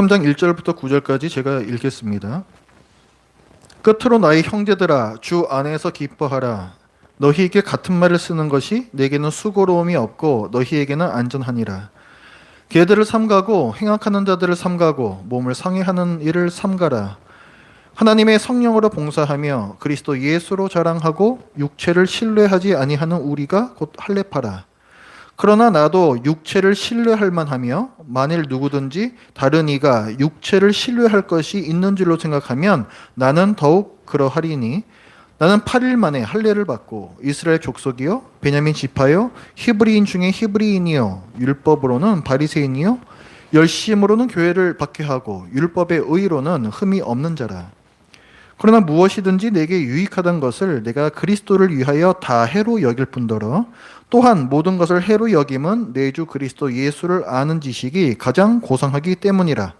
3장 1절부터 9절까지 제가 읽겠습니다. 끝으로 나의 형제들아 주 안에서 기뻐하라. 너희에게 같은 말을 쓰는 것이 내게는 수고로움이 없고 너희에게는 안전하니라. 개들을 삼가고 행악하는 자들을 삼가고 몸을 상해하는 일을 삼가라. 하나님의 성령으로 봉사하며 그리스도 예수로 자랑하고 육체를 신뢰하지 아니하는 우리가 곧 할례파라. 그러나 나도 육체를 신뢰할 만하며 만일 누구든지 다른 이가 육체를 신뢰할 것이 있는 줄로 생각하면 나는 더욱 그러하리니 나는 8일 만에 할례를 받고 이스라엘 족속이요 베냐민 지파요 히브리인 중에 히브리인이요 율법으로는 바리새인이요 열심으로는 교회를 박해하고 율법의 의로는 흠이 없는 자라. 그러나 무엇이든지 내게 유익하던 것을 내가 그리스도를 위하여 다 해로 여길 뿐더러 또한 모든 것을 해로 여김은 내 주 그리스도 예수를 아는 지식이 가장 고상하기 때문이라.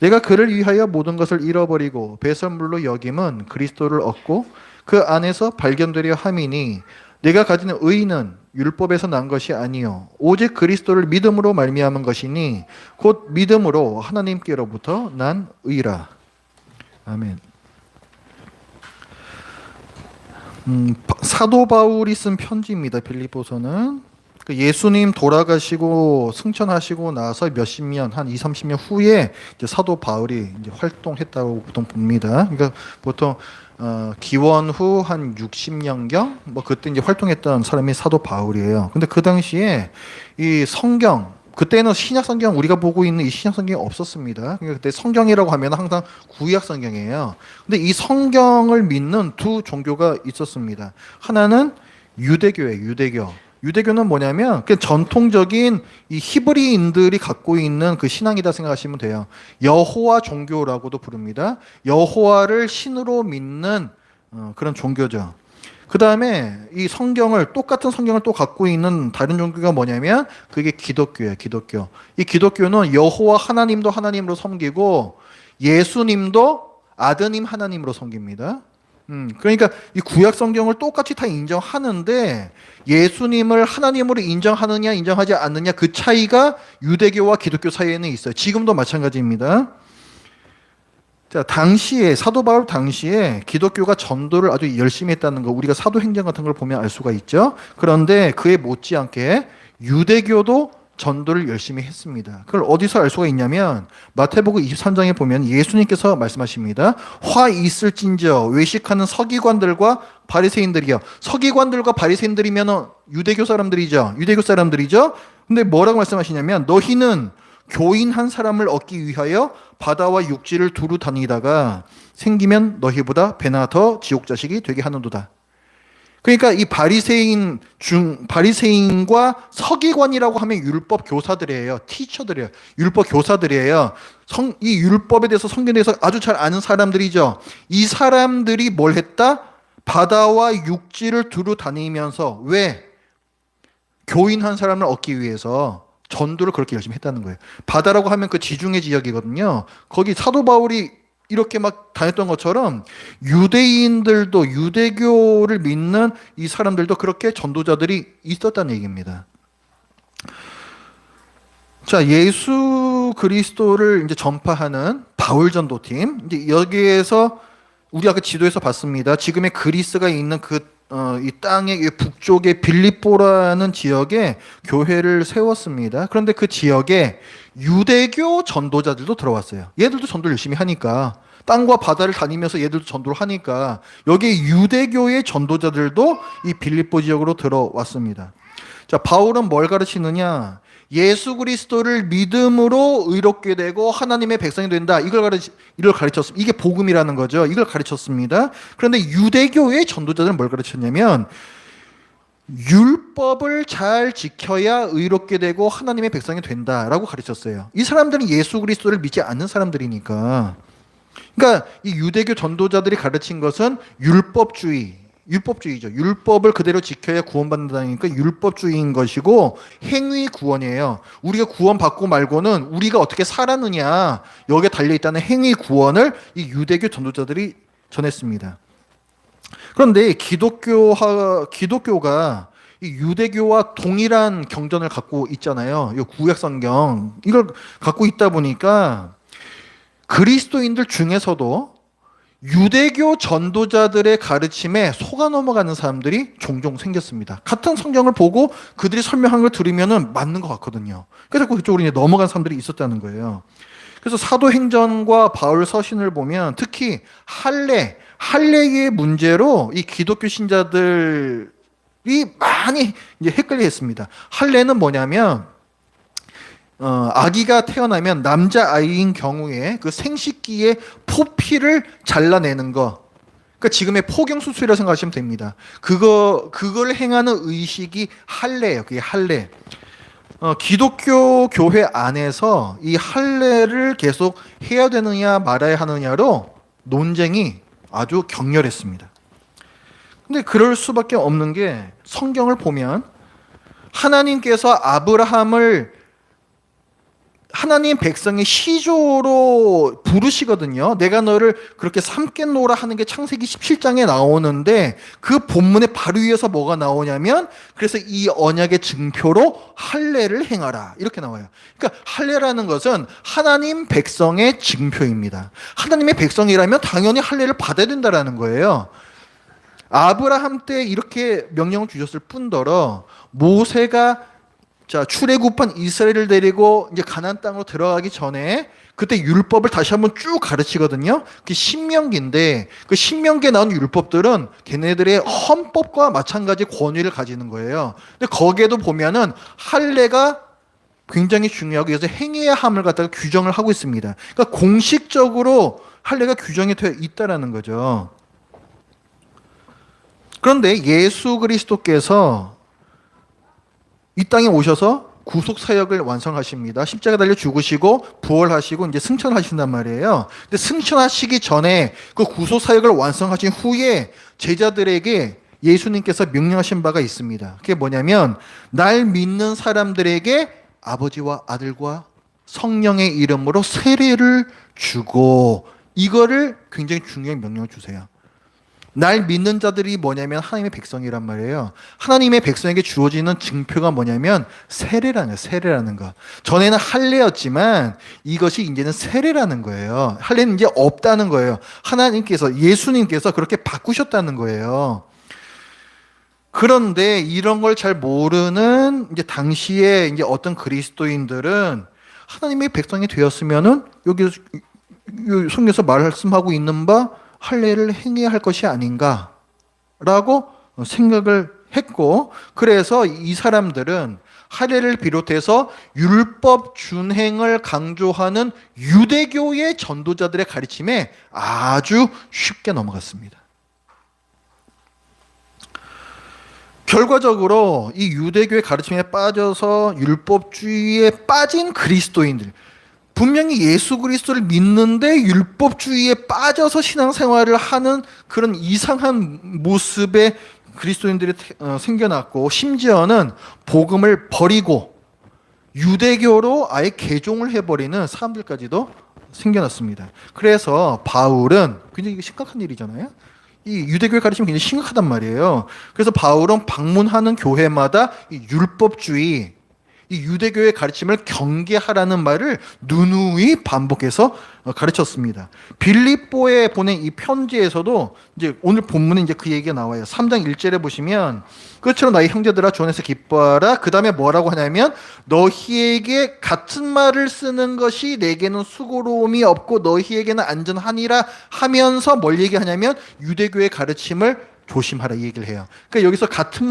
내가 그를 위하여 모든 것을 잃어버리고 배설물로 여김은 그리스도를 얻고 그 안에서 발견되려 함이니 내가 가진 의는 율법에서 난 것이 아니요 오직 그리스도를 믿음으로 말미암은 것이니 곧 믿음으로 하나님께로부터 난 의라. 아멘. 사도 바울이 쓴 편지입니다. 빌립보서는 예수님 돌아가시고 승천하시고 나서 몇십 년, 한 20, 30년 후에 이제 사도 바울이 이제 활동했다고 보통 봅니다. 그러니까 보통 기원 후 한 60년경 뭐 그때 이제 활동했던 사람이 사도 바울이에요. 근데 그 당시에 이 성경 그때는 신약 성경 우리가 보고 있는 이 신약 성경이 없었습니다. 그러니까 그때 성경이라고 하면 항상 구약 성경이에요. 근데 이 성경을 믿는 두 종교가 있었습니다. 하나는 유대교예요. 유대교. 유대교는 뭐냐면 그 전통적인 이 히브리인들이 갖고 있는 그 신앙이다 생각하시면 돼요. 여호와 종교라고도 부릅니다. 여호와를 신으로 믿는 그런 종교죠. 그 다음에 이 성경을 똑같은 성경을 또 갖고 있는 다른 종교가 뭐냐면 그게 기독교예요. 기독교. 이 기독교는 여호와 하나님도 하나님으로 섬기고 예수님도 아드님 하나님으로 섬깁니다. 그러니까 이 구약 성경을 똑같이 다 인정하는데 예수님을 하나님으로 인정하느냐 인정하지 않느냐 그 차이가 유대교와 기독교 사이에는 있어요. 지금도 마찬가지입니다. 자, 당시에 사도 바울 당시에 기독교가 전도를 아주 열심히 했다는 거 우리가 사도행전 같은 걸 보면 알 수가 있죠. 그런데 그에 못지않게 유대교도 전도를 열심히 했습니다. 그걸 어디서 알 수가 있냐면 마태복음 23장에 보면 예수님께서 말씀하십니다. 화 있을진저 외식하는 서기관들과 바리새인들이요. 서기관들과 바리새인들이면 유대교 사람들이죠. 유대교 사람들이죠. 근데 뭐라고 말씀하시냐면 너희는 교인 한 사람을 얻기 위하여 바다와 육지를 두루 다니다가 생기면 너희보다 배나 더 지옥 자식이 되게 하는도다. 그러니까 이 바리새인과 서기관이라고 하면 율법 교사들이에요. 티처들이에요. 율법 교사들이에요. 이 율법에 대해서 성경에 대해서 아주 잘 아는 사람들이죠. 이 사람들이 뭘 했다? 바다와 육지를 두루 다니면서 왜? 교인 한 사람을 얻기 위해서 전도를 그렇게 열심히 했다는 거예요. 바다라고 하면 그 지중해 지역이거든요. 거기 사도 바울이 이렇게 막 다녔던 것처럼 유대인들도 유대교를 믿는 이 사람들도 그렇게 전도자들이 있었다는 얘기입니다. 자, 예수 그리스도를 이제 전파하는 바울 전도팀. 이제 여기에서 우리 아까 지도에서 봤습니다. 지금의 그리스가 있는 이 땅의 북쪽의 빌립보라는 지역에 교회를 세웠습니다. 그런데 그 지역에 유대교 전도자들도 들어왔어요. 얘들도 전도를 열심히 하니까 땅과 바다를 다니면서 얘들도 전도를 하니까 여기 유대교의 전도자들도 이 빌립보 지역으로 들어왔습니다. 자, 바울은 뭘 가르치느냐? 예수 그리스도를 믿음으로 의롭게 되고 하나님의 백성이 된다. 이걸 가르쳤습니다. 이게 복음이라는 거죠. 이걸 가르쳤습니다. 그런데 유대교의 전도자들은 뭘 가르쳤냐면 율법을 잘 지켜야 의롭게 되고 하나님의 백성이 된다라고 가르쳤어요. 이 사람들은 예수 그리스도를 믿지 않는 사람들이니까. 그러니까 이 유대교 전도자들이 가르친 것은 율법주의죠. 율법을 그대로 지켜야 구원받는다니까 율법주의인 것이고 행위 구원이에요. 우리가 구원받고 말고는 우리가 어떻게 살았느냐 여기에 달려있다는 행위 구원을 이 유대교 전도자들이 전했습니다. 그런데 기독교가 이 유대교와 동일한 경전을 갖고 있잖아요. 이 구약 성경 이걸 갖고 있다 보니까 그리스도인들 중에서도 유대교 전도자들의 가르침에 속아 넘어가는 사람들이 종종 생겼습니다. 같은 성경을 보고 그들이 설명한 걸 들으면 맞는 것 같거든요. 그래서 그쪽으로 이제 넘어간 사람들이 있었다는 거예요. 그래서 사도행전과 바울 서신을 보면 특히 할례의 문제로 이 기독교 신자들이 많이 이제 헷갈려 했습니다. 할례는 뭐냐면 아기가 태어나면 남자아이인 경우에 그 생식기의 포피를 잘라내는 거. 그러니까 지금의 포경수술이라고 생각하시면 됩니다. 그걸 행하는 의식이 할례예요. 그게 할례. 기독교 교회 안에서 이 할례를 계속 해야 되느냐 말아야 하느냐로 논쟁이 아주 격렬했습니다. 근데 그럴 수밖에 없는 게 성경을 보면 하나님께서 아브라함을 하나님 백성의 시조로 부르시거든요. 내가 너를 그렇게 삼겠노라 하는 게 창세기 17장에 나오는데 그 본문의 바로 위에서 뭐가 나오냐면 그래서 이 언약의 증표로 할례를 행하라 이렇게 나와요. 그러니까 할례라는 것은 하나님 백성의 증표입니다. 하나님의 백성이라면 당연히 할례를 받아야 된다라는 거예요. 아브라함 때 이렇게 명령을 주셨을 뿐더러 모세가 출애굽한 이스라엘을 데리고 이제 가나안 땅으로 들어가기 전에 그때 율법을 다시 한번 쭉 가르치거든요. 그게 신명기인데 그 신명기에 나온 율법들은 걔네들의 헌법과 마찬가지 권위를 가지는 거예요. 근데 거기에도 보면은 할례가 굉장히 중요하고 그래서 행해야 함을 갖다가 규정을 하고 있습니다. 그러니까 공식적으로 할례가 규정이 되어 있다라는 거죠. 그런데 예수 그리스도께서 이 땅에 오셔서 구속 사역을 완성하십니다. 십자가 달려 죽으시고 부활하시고 이제 승천하신단 말이에요. 근데 승천하시기 전에 그 구속 사역을 완성하신 후에 제자들에게 예수님께서 명령하신 바가 있습니다. 그게 뭐냐면 날 믿는 사람들에게 아버지와 아들과 성령의 이름으로 세례를 주고 이거를 굉장히 중요한 명령을 주세요. 날 믿는 자들이 뭐냐면 하나님의 백성이란 말이에요. 하나님의 백성에게 주어지는 증표가 뭐냐면 세례라는 거. 전에는 할례였지만 이것이 이제는 세례라는 거예요. 할례는 이제 없다는 거예요. 하나님께서 예수님께서 그렇게 바꾸셨다는 거예요. 그런데 이런 걸 잘 모르는 이제 당시에 이제 어떤 그리스도인들은 하나님의 백성이 되었으면은 여기 성경에서 말씀하고 있는 바 할례를 행해야 할 것이 아닌가라고 생각을 했고 그래서 이 사람들은 할례를 비롯해서 율법 준행을 강조하는 유대교의 전도자들의 가르침에 아주 쉽게 넘어갔습니다. 결과적으로 이 유대교의 가르침에 빠져서 율법주의에 빠진 그리스도인들 분명히 예수 그리스도를 믿는데 율법주의에 빠져서 신앙생활을 하는 그런 이상한 모습의 그리스도인들이 생겨났고 심지어는 복음을 버리고 유대교로 아예 개종을 해버리는 사람들까지도 생겨났습니다. 그래서 바울은 굉장히 심각한 일이잖아요. 이 유대교의 가르침이 굉장히 심각하단 말이에요. 그래서 바울은 방문하는 교회마다 이 율법주의 이 유대교의 가르침을 경계하라는 말을 누누이 반복해서 가르쳤습니다. 빌립보에 보낸 이 편지에서도 이제 오늘 본문에 이제 그 얘기가 나와요. 3장 1절에 보시면 그처럼 나의 형제들아 주 안에서 기뻐하라. 그 다음에 뭐라고 하냐면 너희에게 같은 말을 쓰는 것이 내게는 수고로움이 없고 너희에게는 안전하니라 하면서 뭘 얘기하냐면 유대교의 가르침을 조심하라 이 얘기를 해요. 그러니까 여기서 같은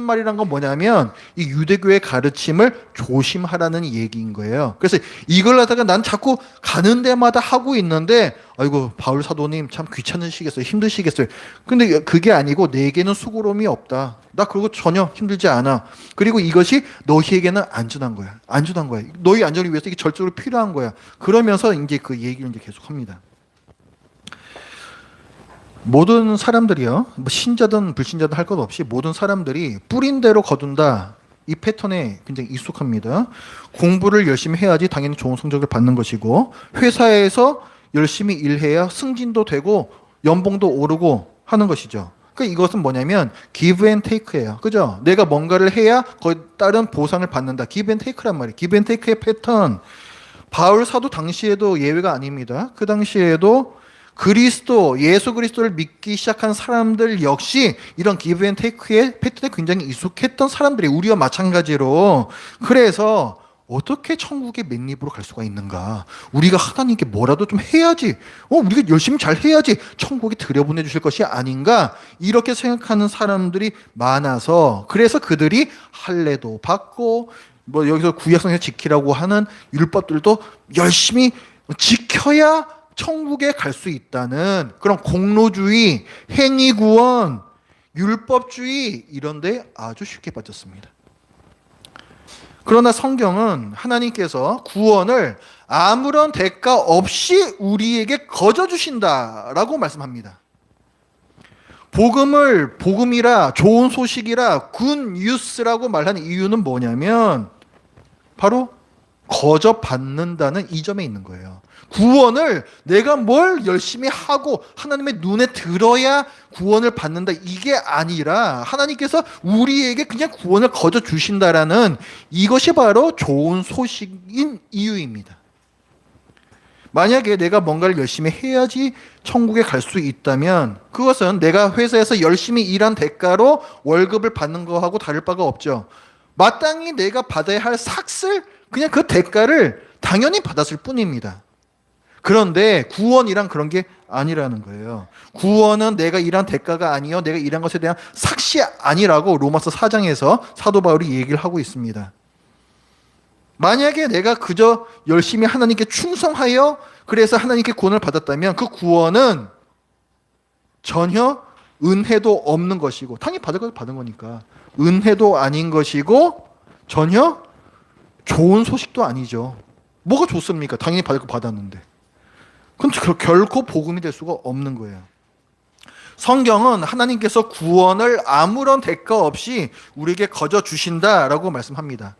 말이란 건 뭐냐면 이 유대교의 가르침을 조심하라는 얘기인 거예요. 그래서 이걸 하다가 난 자꾸 가는 데마다 하고 있는데 아이고 바울 사도님 참 귀찮으시겠어요. 힘드시겠어요. 근데 그게 아니고 내게는 수고로움이 없다. 나 그거 전혀 힘들지 않아. 그리고 이것이 너희에게는 안전한 거야. 너희 안전을 위해서 이게 절대로 필요한 거야. 그러면서 이제 그 얘기를 이제 계속합니다. 모든 사람들이요, 뭐 신자든 불신자든 할 것 없이 모든 사람들이 뿌린 대로 거둔다. 이 패턴에 굉장히 익숙합니다. 공부를 열심히 해야지 당연히 좋은 성적을 받는 것이고 회사에서 열심히 일해야 승진도 되고 연봉도 오르고 하는 것이죠. 그러니까 이것은 뭐냐면 give and take예요. 그죠? 내가 뭔가를 해야 거기에 따른 보상을 받는다. give and take란 말이에요. give and take의 패턴. 바울 사도 당시에도 예외가 아닙니다. 그 당시에도 그리스도, 예수 그리스도를 믿기 시작한 사람들 역시 이런 기브 앤 테이크의 패턴에 굉장히 익숙했던 사람들이 우리와 마찬가지로, 그래서 어떻게 천국의 맨입으로 갈 수가 있는가? 우리가 하나님께 뭐라도 좀 해야지. 우리가 열심히 잘 해야지 천국에 들여보내 주실 것이 아닌가? 이렇게 생각하는 사람들이 많아서, 그래서 그들이 할례도 받고 뭐 여기서 구약성에서 지키라고 하는 율법들도 열심히 지켜야 천국에 갈 수 있다는 그런 공로주의, 행위구원, 율법주의 이런 데 아주 쉽게 빠졌습니다. 그러나 성경은 하나님께서 구원을 아무런 대가 없이 우리에게 거저 주신다라고 말씀합니다. 복음이라, 좋은 소식이라, 굿 뉴스라고 말하는 이유는 뭐냐면 바로 거저 받는다는 이 점에 있는 거예요. 구원을 내가 뭘 열심히 하고 하나님의 눈에 들어야 구원을 받는다, 이게 아니라 하나님께서 우리에게 그냥 구원을 거저 주신다라는 이것이 바로 좋은 소식인 이유입니다. 만약에 내가 뭔가를 열심히 해야지 천국에 갈 수 있다면 그것은 내가 회사에서 열심히 일한 대가로 월급을 받는 거하고 다를 바가 없죠. 마땅히 내가 받아야 할 삭슬, 그냥 그 대가를 당연히 받았을 뿐입니다. 그런데 구원이란 그런 게 아니라는 거예요. 구원은 내가 일한 대가가 아니요, 내가 일한 것에 대한 삭시 아니라고 로마서 4장에서 사도 바울이 얘기를 하고 있습니다. 만약에 내가 그저 열심히 하나님께 충성하여 그래서 하나님께 구원을 받았다면 그 구원은 전혀 은혜도 없는 것이고, 당연히 받은 거니까 은혜도 아닌 것이고 전혀 좋은 소식도 아니죠. 뭐가 좋습니까? 당연히 받을 거 받았는데. 그건 결코 복음이 될 수가 없는 거예요. 성경은 하나님께서 구원을 아무런 대가 없이 우리에게 거저 주신다라고 말씀합니다.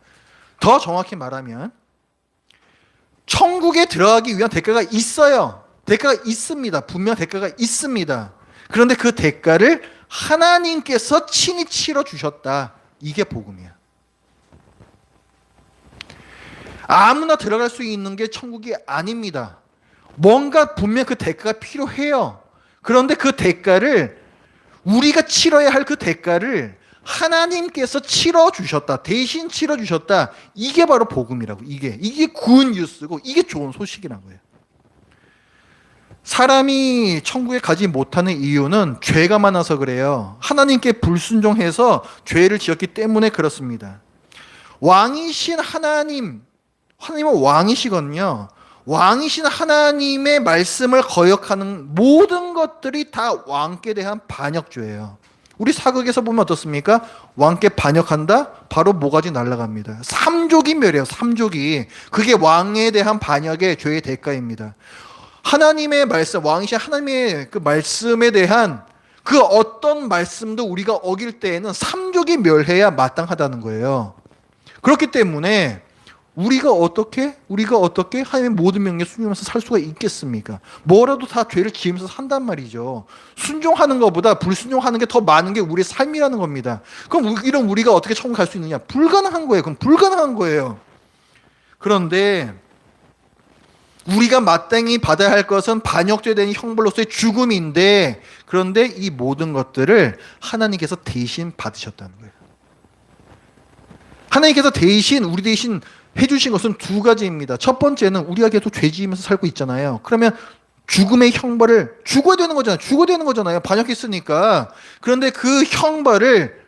더 정확히 말하면 천국에 들어가기 위한 대가가 있어요. 대가가 있습니다. 분명 대가가 있습니다. 그런데 그 대가를 하나님께서 친히 치러 주셨다. 이게 복음이야. 아무나 들어갈 수 있는 게 천국이 아닙니다. 뭔가 분명 그 대가가 필요해요. 그런데 그 대가를, 우리가 치러야 할 그 대가를 하나님께서 치러 주셨다. 대신 치러 주셨다. 이게 바로 복음이라고. 이게 굿 뉴스고 이게 좋은 소식이란 거예요. 사람이 천국에 가지 못하는 이유는 죄가 많아서 그래요. 하나님께 불순종해서 죄를 지었기 때문에 그렇습니다. 왕이신 하나님은 왕이시거든요. 왕이신 하나님의 말씀을 거역하는 모든 것들이 다 왕께 대한 반역죄예요. 우리 사극에서 보면 어떻습니까? 왕께 반역한다? 바로 모가지 날아갑니다. 삼족이 멸해요. 삼족이. 그게 왕에 대한 반역의 죄의 대가입니다. 하나님의 말씀, 왕이신 하나님의 그 말씀에 대한 그 어떤 말씀도 우리가 어길 때에는 삼족이 멸해야 마땅하다는 거예요. 그렇기 때문에 우리가 어떻게 하나님의 모든 명령에 순종하면서 살 수가 있겠습니까? 뭐라도 다 죄를 지으면서 산단 말이죠. 순종하는 것보다 불순종하는 게 더 많은 게 우리의 삶이라는 겁니다. 그럼 이런 우리가 어떻게 천국 갈 수 있느냐? 불가능한 거예요. 그럼 불가능한 거예요. 그런데 우리가 마땅히 받아야 할 것은 반역죄 된 형벌로서의 죽음인데, 그런데 이 모든 것들을 하나님께서 대신 받으셨다는 거예요. 하나님께서 우리 대신 해주신 것은 두 가지입니다. 첫 번째는 우리가 계속 죄 지으면서 살고 있잖아요. 그러면 죽음의 형벌을 죽어야 되는 거잖아요. 반역했으니까. 그런데 그 형벌을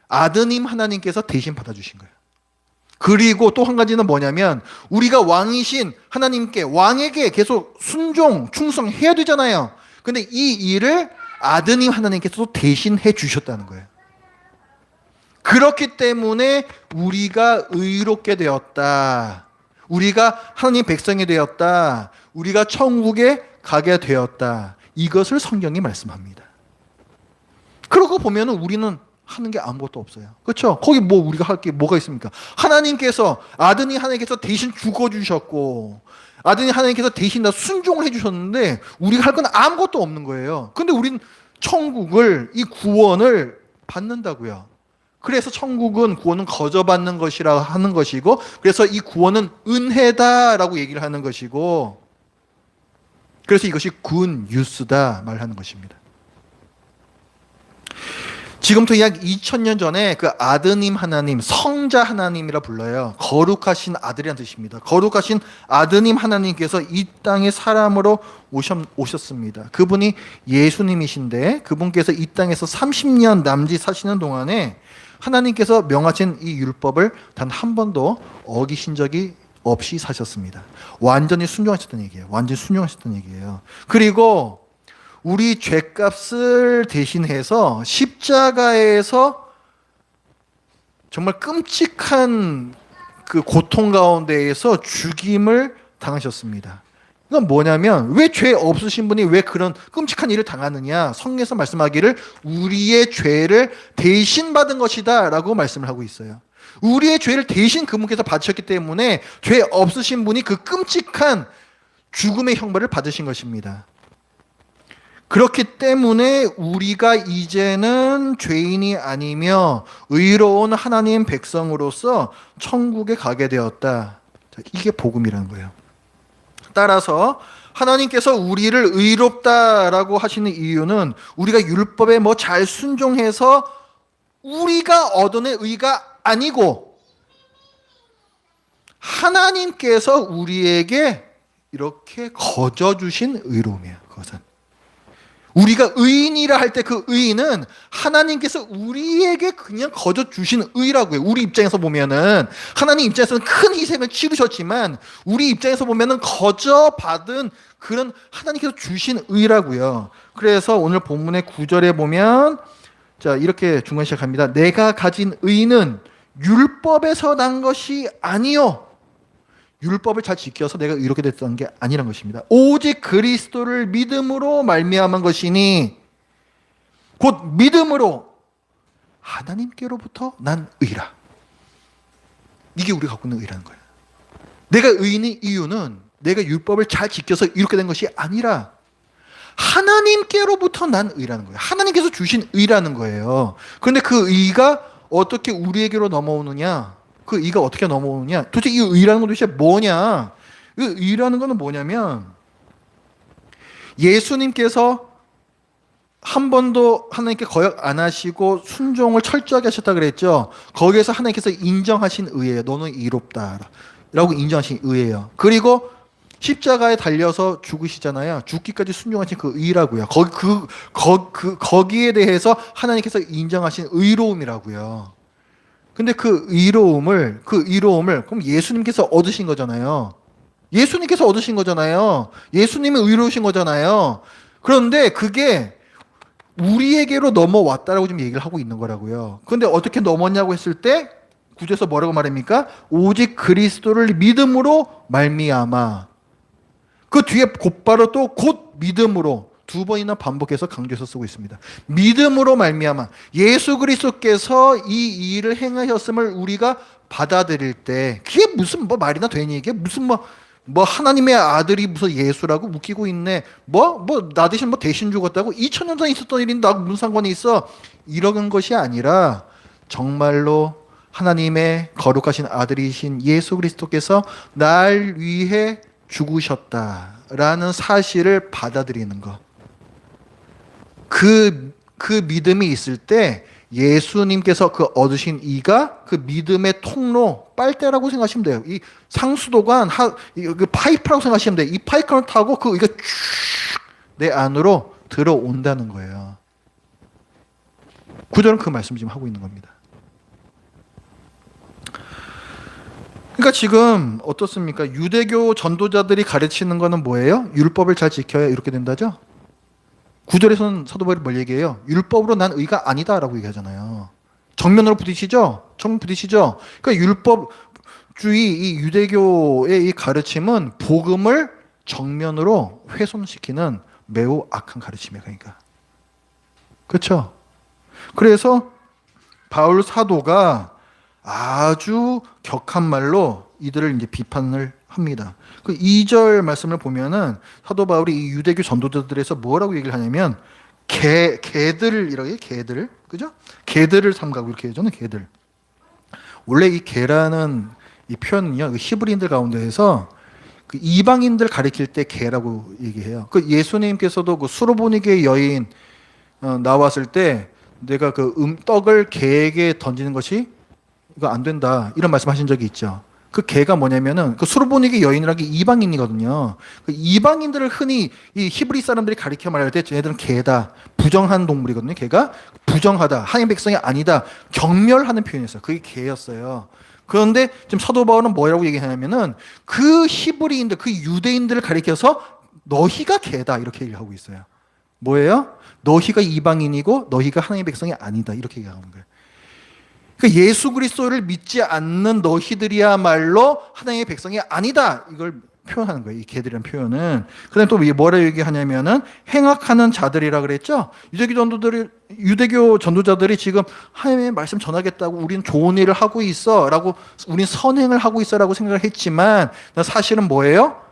아드님 하나님께서 대신 받아주신 거예요. 그리고 또 한 가지는 뭐냐면 우리가 왕이신 하나님께, 왕에게 계속 순종, 충성해야 되잖아요. 근데 이 일을 아드님 하나님께서 대신 해주셨다는 거예요. 그렇기 때문에 우리가 의롭게 되었다. 우리가 하나님 백성이 되었다. 우리가 천국에 가게 되었다. 이것을 성경이 말씀합니다. 그러고 보면 우리는 하는 게 아무것도 없어요. 그렇죠? 거기 우리가 할 게 뭐가 있습니까? 아드님 하나님께서 대신 죽어주셨고, 아드님 하나님께서 대신 다 순종을 해주셨는데 우리가 할 건 아무것도 없는 거예요. 근데 우린 천국을, 이 구원을 받는다고요. 그래서 천국은 구원은 거저받는 것이라 하는 것이고, 그래서 이 구원은 은혜다라고 얘기를 하는 것이고, 그래서 이것이 굿 뉴스다 말하는 것입니다. 지금부터 약 2000년 전에 그 아드님 하나님, 성자 하나님이라 불러요. 거룩하신 아들이라는 뜻입니다. 거룩하신 아드님 하나님께서 이 땅에 사람으로 오셨습니다. 그분이 예수님이신데, 그분께서 이 땅에서 30년 남짓 사시는 동안에 하나님께서 명하신 이 율법을 단 한 번도 어기신 적이 없이 사셨습니다. 완전히 순종하셨다는 얘기예요. 완전히 순종하셨다는 얘기예요. 그리고 우리 죄값을 대신해서 십자가에서 정말 끔찍한 그 고통 가운데에서 죽임을 당하셨습니다. 이건 뭐냐면, 왜 죄 없으신 분이 왜 그런 끔찍한 일을 당하느냐? 성경에서 말씀하기를 우리의 죄를 대신 받은 것이다 라고 말씀을 하고 있어요. 우리의 죄를 대신 그분께서 받으셨기 때문에 죄 없으신 분이 그 끔찍한 죽음의 형벌을 받으신 것입니다. 그렇기 때문에 우리가 이제는 죄인이 아니며 의로운 하나님 백성으로서 천국에 가게 되었다. 이게 복음이라는 거예요. 따라서 하나님께서 우리를 의롭다라고 하시는 이유는 우리가 율법에 뭐 잘 순종해서 우리가 얻어낸 의가 아니고, 하나님께서 우리에게 이렇게 거저 주신 의로움이에요. 그것은 우리가 의인이라 할 때 그 의인은 하나님께서 우리에게 그냥 거저 주신 의라고요. 우리 입장에서 보면은, 하나님 입장에서는 큰 희생을 치르셨지만 우리 입장에서 보면은 거저 받은 그런 하나님께서 주신 의라고요. 그래서 오늘 본문의 9절에 보면, 자, 이렇게 중간 시작합니다. 내가 가진 의는 율법에서 난 것이 아니요, 율법을 잘 지켜서 내가 이렇게 됐던 게 아니란 것입니다. 오직 그리스도를 믿음으로 말미암은 것이니, 곧 믿음으로 하나님께로부터 난 의라. 이게 우리가 갖고 있는 의라는 거예요. 내가 의인의 이유는 내가 율법을 잘 지켜서 이렇게 된 것이 아니라 하나님께로부터 난 의라는 거예요. 하나님께서 주신 의라는 거예요. 그런데 그 의가 어떻게 우리에게로 넘어오느냐? 그 의가 어떻게 넘어오느냐? 도대체 이 의라는 건 도대체 뭐냐? 그 의라는 건 뭐냐면, 예수님께서 한 번도 하나님께 거역 안 하시고 순종을 철저하게 하셨다 그랬죠. 거기에서 하나님께서 인정하신 의예요. 너는 의롭다 라고 인정하신 의예요. 그리고 십자가에 달려서 죽으시잖아요. 죽기까지 순종하신 그 의라고요. 거기에 대해서 하나님께서 인정하신 의로움이라고요. 근데 그 의로움을 그럼 예수님께서 얻으신 거잖아요. 예수님께서 얻으신 거잖아요. 예수님이 의로우신 거잖아요. 그런데 그게 우리에게로 넘어왔다라고 지금 얘기를 하고 있는 거라고요. 그런데 어떻게 넘었냐고 했을 때 구절에서 뭐라고 말합니까? 오직 그리스도를 믿음으로 말미암아. 그 뒤에 곧바로 또 곧 믿음으로 두 번이나 반복해서 강조해서 쓰고 있습니다. 믿음으로 말미암아. 예수 그리스도께서 이 일을 행하셨음을 우리가 받아들일 때, 그게 무슨 뭐 말이나 되니? 이게 무슨 뭐 하나님의 아들이 무슨 예수라고 웃기고 있네. 나 대신 뭐 대신 죽었다고? 2000년 전에 있었던 일인데 나하고 무슨 상관이 있어? 이런 것이 아니라 정말로 하나님의 거룩하신 아들이신 예수 그리스도께서 날 위해 죽으셨다라는 사실을 받아들이는 것. 그 믿음이 있을 때 예수님께서 그 얻으신 이가 그 믿음의 통로, 빨대라고 생각하시면 돼요. 이 상수도관, 그 파이프라고 생각하시면 돼요. 이 파이프를 타고 그 이거 쭉 내 안으로 들어온다는 거예요. 구절은 그 말씀 지금 하고 있는 겁니다. 그러니까 지금 어떻습니까? 유대교 전도자들이 가르치는 거는 뭐예요? 율법을 잘 지켜야 이렇게 된다죠? 9절에서는 사도 바울이 뭘 얘기해요? 율법으로 난 의가 아니다라고 얘기하잖아요. 정면으로 부딪히죠? 그러니까 율법주의, 이 유대교의 이 가르침은 복음을 정면으로 훼손시키는 매우 악한 가르침이에요. 그러니까. 그렇죠? 그래서 바울 사도가 아주 격한 말로 이들을 이제 비판을 합니다. 그 2절 말씀을 보면은 사도 바울이 이 유대교 전도자들에서 뭐라고 얘기를 하냐면, 개들이라고 해요. 개들. 그죠? 개들을 삼가고 이렇게 해요. 개들. 원래 이 개라는 이 표현은요. 그 히브리인들 가운데에서 그 이방인들 가리킬 때 개라고 얘기해요. 그 예수님께서도 그 수로보니게 여인 나왔을 때 내가 그 떡을 개에게 던지는 것이 이거 안 된다. 이런 말씀하신 적이 있죠. 그 개가 뭐냐면은 그 수르보니게 여인이라는 게 이방인이거든요. 그 이방인들을 흔히 이 히브리 사람들이 가리켜 말할 때 얘들은 개다. 부정한 동물이거든요. 개가 부정하다. 하나님 백성이 아니다. 경멸하는 표현이었어요. 그게 개였어요. 그런데 지금 사도 바울은 뭐라고 얘기하냐면은 그 히브리인들, 그 유대인들을 가리켜서 너희가 개다. 이렇게 얘기하고 있어요. 뭐예요? 너희가 이방인이고 너희가 하나님의 백성이 아니다. 이렇게 얘기하는 거예요. 그러니까 예수 그리스도를 믿지 않는 너희들이야말로 하나님의 백성이 아니다. 이걸 표현하는 거예요. 이 개들이라는 표현은. 그다음에 또 뭐라 얘기하냐면은 행악하는 자들이라 그랬죠. 유대교 전도자들이 지금 하나님의 말씀 전하겠다고 우리는 좋은 일을 하고 있어라고 우리는 선행을 하고 있어라고 생각을 했지만 사실은 뭐예요?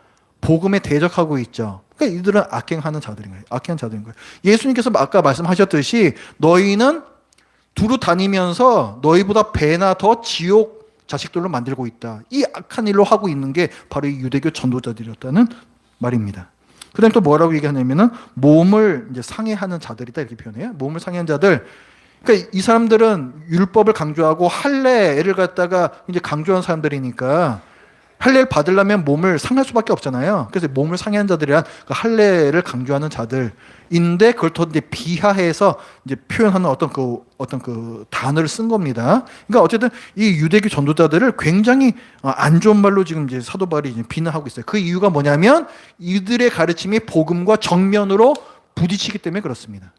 복음에 대적하고 있죠. 그러니까 이들은 악행하는 자들인 거예요. 악행하는 자들인 거예요. 예수님께서 아까 말씀하셨듯이 너희는 두루 다니면서 너희보다 배나 더 지옥 자식들로 만들고 있다. 이 악한 일로 하고 있는 게 바로 이 유대교 전도자들이었다는 말입니다. 그 다음에 또 뭐라고 얘기하냐면은 몸을 이제 상해하는 자들이다 이렇게 표현해요. 몸을 상해하는 자들. 그러니까 이 사람들은 율법을 강조하고 할례를 갖다가 이제 강조한 사람들이니까 할례를 받으려면 몸을 상할 수밖에 없잖아요. 그래서 몸을 상해하는 자들이란 그 할례를 강조하는 자들인데 그걸 더 이제 비하해서 이제 표현하는 어떤 그 단어를 쓴 겁니다. 그러니까 어쨌든 이 유대교 전도자들을 굉장히 안 좋은 말로 지금 이제 사도 바울이 이제 비난하고 있어요. 그 이유가 뭐냐면 이들의 가르침이 복음과 정면으로 부딪히기 때문에 그렇습니다.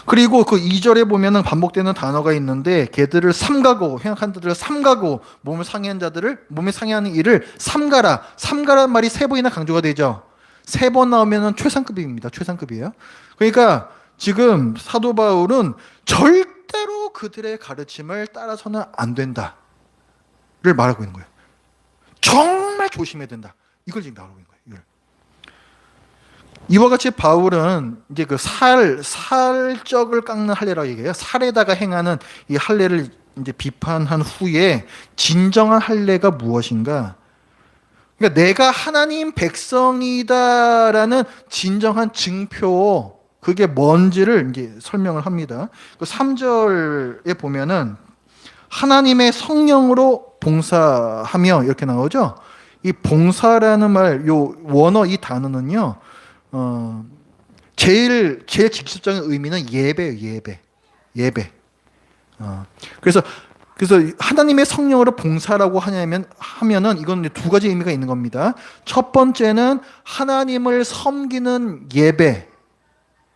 그리고 그 2절에 보면은 반복되는 단어가 있는데 개들을 삼가고 행악한 자들을 삼가고 몸을 상해한 자들을 몸에 상해하는 일을 삼가라. 삼가라는 말이 3번이나 강조가 되죠. 3번 나오면은 최상급입니다. 최상급이에요. 그러니까 지금 사도 바울은 절대로 그들의 가르침을 따라서는 안 된다를 말하고 있는 거예요. 정말 조심해야 된다. 이걸 지금 말하고 있는 거예요. 이와 같이 바울은 이제 그 살적을 깎는 할례라고 얘기해요. 살에다가 행하는 이 할례를 이제 비판한 후에 진정한 할례가 무엇인가? 그러니까 내가 하나님 백성이다라는 진정한 증표, 그게 뭔지를 이제 설명을 합니다. 그 3절에 보면은 하나님의 성령으로 봉사하며 이렇게 나오죠. 이 봉사라는 말, 요 원어 이 단어는요. 제일 직접적인 의미는 예배예요. 예배. 그래서 하나님의 성령으로 봉사라고 하면은 이건 2가지 의미가 있는 겁니다. 첫 번째는 하나님을 섬기는 예배.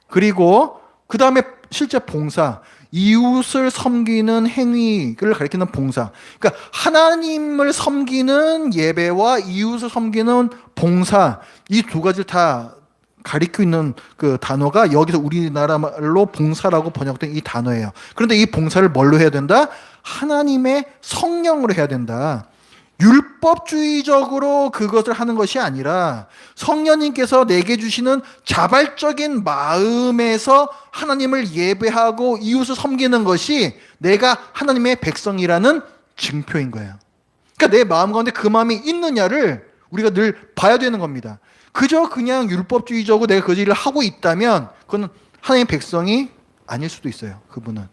그리고 그 다음에 실제 봉사. 이웃을 섬기는 행위를 가리키는 봉사. 그러니까 하나님을 섬기는 예배와 이웃을 섬기는 봉사. 이 2가지를 다 가리키고 있는 그 단어가 여기서 우리나라 말로 봉사라고 번역된 이 단어예요. 그런데 이 봉사를 뭘로 해야 된다? 하나님의 성령으로 해야 된다. 율법주의적으로 그것을 하는 것이 아니라 성령님께서 내게 주시는 자발적인 마음에서 하나님을 예배하고 이웃을 섬기는 것이 내가 하나님의 백성이라는 증표인 거예요. 그러니까 내 마음 가운데 그 마음이 있느냐를 우리가 늘 봐야 되는 겁니다. 그저 그냥 율법주의적으로 내가 그 일을 하고 있다면 그건 하나님의 백성이 아닐 수도 있어요. 그분은.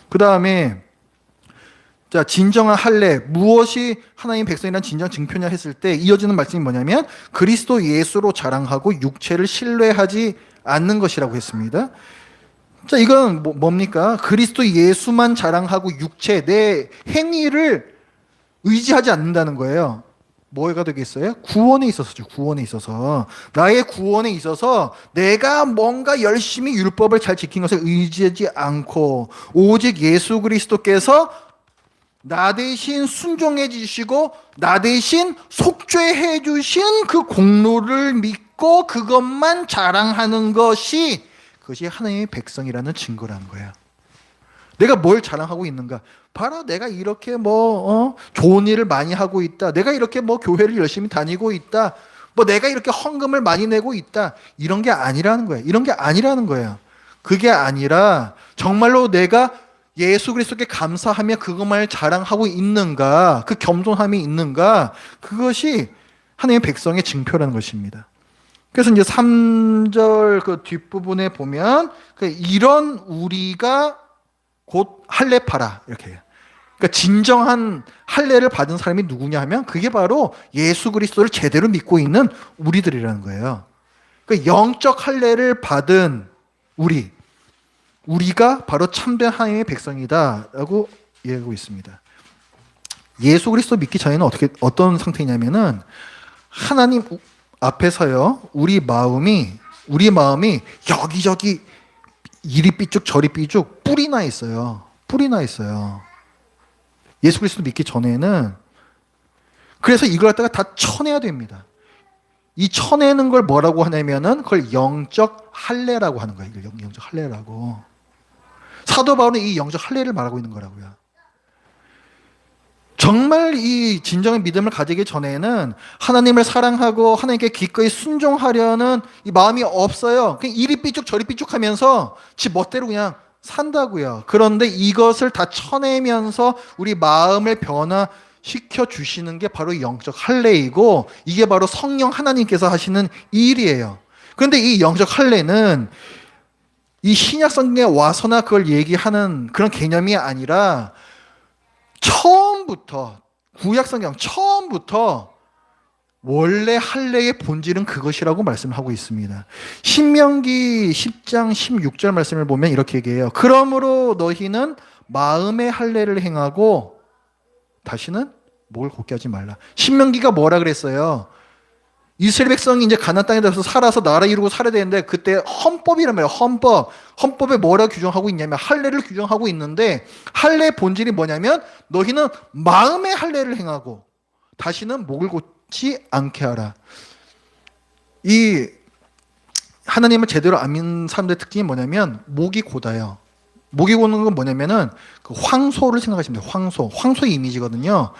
그 다음에 자, 진정한 할례, 무엇이 하나님의 백성이라는 진정 증표냐 했을 때 이어지는 말씀이 뭐냐면 그리스도 예수로 자랑하고 육체를 신뢰하지 않는 것이라고 했습니다. 자, 이건 뭡니까? 그리스도 예수만 자랑하고 육체, 내 행위를 의지하지 않는다는 거예요. 뭐가 되겠어요? 구원에 있어서죠. 구원에 있어서. 나의 구원에 있어서 내가 뭔가 열심히 율법을 잘 지킨 것을 의지하지 않고 오직 예수 그리스도께서 나 대신 순종해 주시고 나 대신 속죄해 주신 그 공로를 믿고 그것만 자랑하는 것이 그것이 하나님의 백성이라는 증거라는 거예요. 내가 뭘 자랑하고 있는가? 봐라, 내가 이렇게 좋은 일을 많이 하고 있다. 내가 이렇게 교회를 열심히 다니고 있다. 뭐 내가 이렇게 헌금을 많이 내고 있다. 이런 게 아니라는 거예요. 이런 게 아니라는 거예요. 그게 아니라 정말로 내가 예수 그리스도께 감사하며 그것만을 자랑하고 있는가, 그 겸손함이 있는가, 그것이 하나님의 백성의 증표라는 것입니다. 그래서 이제 3절 그 뒷부분에 보면 이런 우리가 곧 할례파라 이렇게 해요. 그러니까 진정한 할례를 받은 사람이 누구냐 하면 그게 바로 예수 그리스도를 제대로 믿고 있는 우리들이라는 거예요. 그러니까 영적 할례를 받은 우리가 바로 참된 하나님의 백성이다라고 이해하고 있습니다. 예수 그리스도 믿기 전에는 어떤 상태냐면은 하나님 앞에서요, 우리 마음이 여기저기 이리 삐쭉 저리 삐쭉 뿔이 나 있어요. 예수 그리스도 믿기 전에는. 그래서 이걸 갖다가 다 쳐내야 됩니다. 이 쳐내는 걸 뭐라고 하냐면은 그걸 영적 할례라고 하는 거예요. 영적 할례라고. 사도 바울은 이 영적 할례를 말하고 있는 거라고요. 정말 이 진정한 믿음을 가지기 전에는 하나님을 사랑하고 하나님께 기꺼이 순종하려는 이 마음이 없어요. 그냥 이리 삐쭉 저리 삐쭉 하면서 지 멋대로 그냥 산다고요. 그런데 이것을 다 쳐내면서 우리 마음을 변화시켜 주시는 게 바로 영적 할례이고, 이게 바로 성령 하나님께서 하시는 일이에요. 그런데 이 영적 할례는 이 신약 성경에 와서나 그걸 얘기하는 그런 개념이 아니라 처음부터, 구약 성경 처음부터 원래 할례의 본질은 그것이라고 말씀을 하고 있습니다. 신명기 10장 16절 말씀을 보면 이렇게 얘기해요. 그러므로 너희는 마음의 할례를 행하고 다시는 목을 곧게 하지 말라. 신명기가 뭐라 그랬어요? 이스라엘 백성이 이제 가나안 땅에 들어서 살아서 나라 이루고 살아야 되는데 그때 헌법이란 말이에요. 헌법에 뭐라 규정하고 있냐면 할례를 규정하고 있는데, 할례의 본질이 뭐냐면 너희는 마음의 할례를 행하고 다시는 목을 곧지 않게 하라. 이 하나님을 제대로 안 믿는 사람들의 특징이 뭐냐면 목이 곧아요. 목이 고는 건 뭐냐면은 그 황소를 생각하시면 돼요. 황소의 이미지거든요.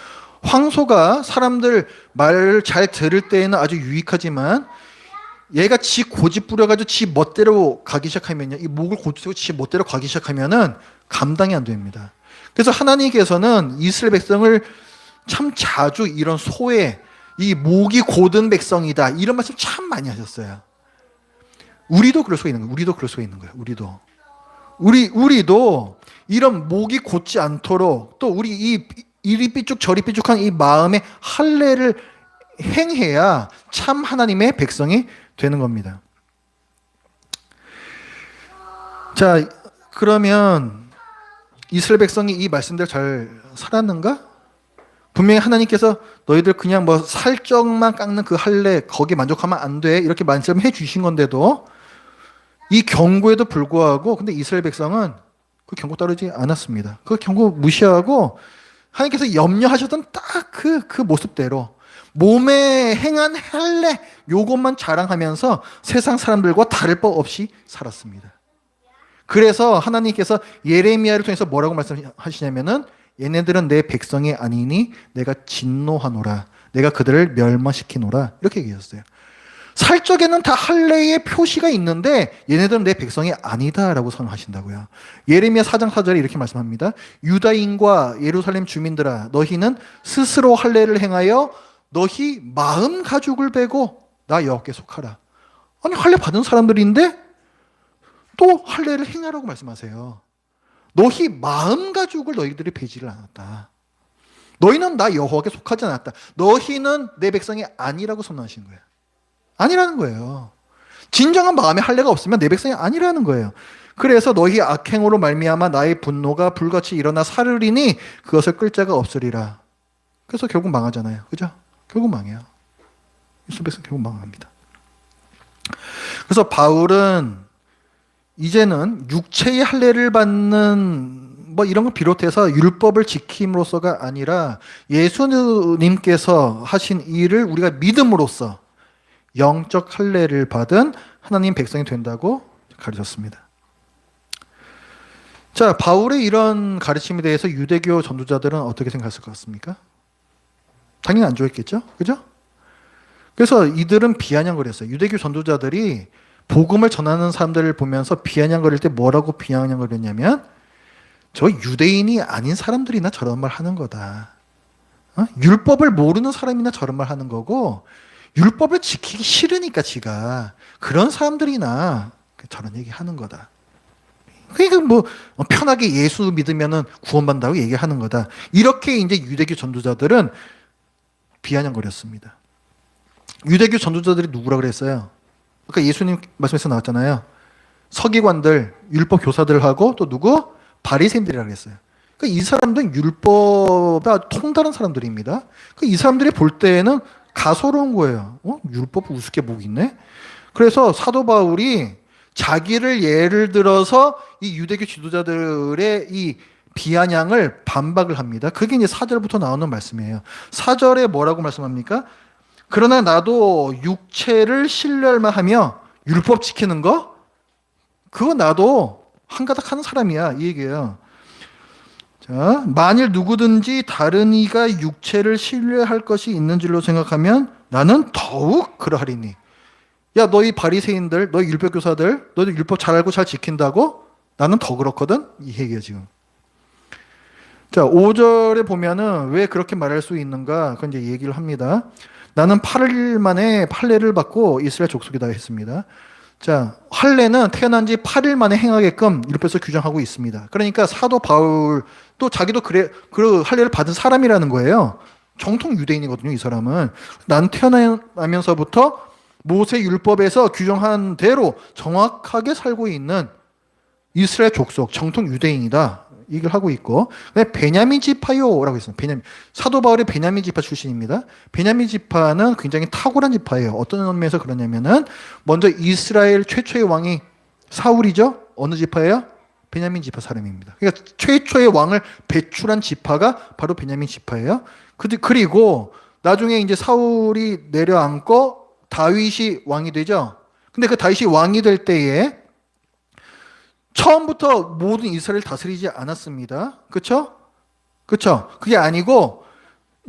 황소가 사람들 말 잘 들을 때에는 아주 유익하지만 얘가 지 고집 부려가지고 지 멋대로 가기 시작하면요, 이 목을 고치고 지 멋대로 가기 시작하면은 감당이 안 됩니다. 그래서 하나님께서는 이스라엘 백성을 참 자주 이런 소의 이 목이 곧은 백성이다 이런 말씀 참 많이 하셨어요. 우리도 그럴 수가 있는 거예요. 우리도 이런 목이 곧지 않도록, 또 우리 이 이리 삐쭉 저리 삐쭉한 이 마음의 할례를 행해야 참 하나님의 백성이 되는 겁니다. 자, 그러면 이스라엘 백성이 이 말씀대로 잘 살았는가? 분명히 하나님께서 너희들 그냥 뭐 살적만 깎는 그 할례 거기에 만족하면 안 돼 이렇게 말씀해 주신 건데도, 이 경고에도 불구하고 근데 이스라엘 백성은 그 경고 따르지 않았습니다. 그 경고 무시하고 하나님께서 염려하셨던 딱 그 모습대로 몸에 행한 할례 요것만 자랑하면서 세상 사람들과 다를 바 없이 살았습니다. 그래서 하나님께서 예레미야를 통해서 뭐라고 말씀하시냐면은 얘네들은 내 백성이 아니니 내가 진노하노라, 내가 그들을 멸망시키노라 이렇게 얘기했어요. 살적에는 다 할례의 표시가 있는데 얘네들은 내 백성이 아니다라고 선언하신다고요. 예레미야 4장 4절에 이렇게 말씀합니다. 유다인과 예루살렘 주민들아, 너희는 스스로 할례를 행하여 너희 마음 가죽을 베고 나 여호와께 속하라. 아니 할례 받은 사람들인데 또 할례를 행하라고 말씀하세요. 너희 마음 가죽을 너희들이 베지를 않았다. 너희는 나 여호와께 속하지 않았다. 너희는 내 백성이 아니라고 선언하신 거예요. 아니라는 거예요. 진정한 마음의 할례가 없으면 내 백성이 아니라는 거예요. 그래서 너희 악행으로 말미암아 나의 분노가 불같이 일어나 사르리니 그것을 끌 자가 없으리라. 그래서 결국 망하잖아요. 그죠? 결국 망해요. 이스라엘 백성 결국 망합니다. 그래서 바울은 이제는 육체의 할례를 받는 뭐 이런 걸 비롯해서 율법을 지킴으로써가 아니라 예수님께서 하신 일을 우리가 믿음으로써 영적 할례를 받은 하나님 백성이 된다고 가르쳤습니다. 자, 바울의 이런 가르침에 대해서 유대교 전도자들은 어떻게 생각했을 것 같습니까? 당연히 안 좋아했겠죠? 그죠? 그래서 이들은 비아냥거렸어요. 유대교 전도자들이 복음을 전하는 사람들을 보면서 비아냥거릴 때 뭐라고 비아냥거렸냐면 저 유대인이 아닌 사람들이나 저런 말 하는 거다. 율법을 모르는 사람이나 저런 말 하는 거고 율법을 지키기 싫으니까 지가 그런 사람들이나 저런 얘기 하는 거다. 그러니까 뭐 편하게 예수 믿으면은 구원받는다고 얘기하는 거다. 이렇게 이제 유대교 전도자들은 비아냥거렸습니다. 유대교 전도자들이 누구라 그랬어요? 아까 예수님 말씀에서 나왔잖아요. 서기관들, 율법 교사들하고 또 누구? 바리새인들이라 그랬어요. 그러니까 이 사람들은 율법에 아주 통달한 사람들입니다. 그러니까 이 사람들이 볼 때는 가소로운 거예요. 율법 우습게 보고 있네. 그래서 사도 바울이 자기를 예를 들어서 이 유대교 지도자들의 이 비아냥을 반박을 합니다. 그게 이제 4절부터 나오는 말씀이에요. 4절에 뭐라고 말씀합니까? 그러나 나도 육체를 신뢰할만 하며 율법 지키는 거? 그거 나도 한가닥 하는 사람이야. 이 얘기예요. 자, 만일 누구든지 다른 이가 육체를 신뢰할 것이 있는 줄로 생각하면 나는 더욱 그러하리니. 야, 너희 바리새인들, 너희 율법 교사들, 너희들 율법 잘 알고 잘 지킨다고? 나는 더 그렇거든? 이 얘기예요, 지금. 자, 5절에 보면은 왜 그렇게 말할 수 있는가? 그건 이제 얘기를 합니다. 나는 8일 만에 할례를 받고 이스라엘 족속이다 했습니다. 자, 할례는 태어난 지 8일 만에 행하게끔 율법에서 규정하고 있습니다. 그러니까 사도 바울 또 자기도 그 할례를 받은 사람이라는 거예요. 정통 유대인이거든요, 이 사람은. 난 태어나면서부터 모세 율법에서 규정한 대로 정확하게 살고 있는 이스라엘 족속, 정통 유대인이다. 얘기를 하고 있고, 베냐민 지파요라고 했습니다. 베냐민. 사도 바울이 베냐민 지파 출신입니다. 베냐민 지파는 굉장히 탁월한 지파예요. 어떤 의미에서 그러냐면은 먼저 이스라엘 최초의 왕이 사울이죠. 어느 지파예요? 베냐민 지파 사람입니다. 그러니까 최초의 왕을 배출한 지파가 바로 베냐민 지파예요. 그리고 나중에 이제 사울이 내려앉고 다윗이 왕이 되죠. 근데 그 다윗이 왕이 될 때에 처음부터 모든 이스라엘을 다스리지 않았습니다. 그렇죠? 그렇죠? 그게 아니고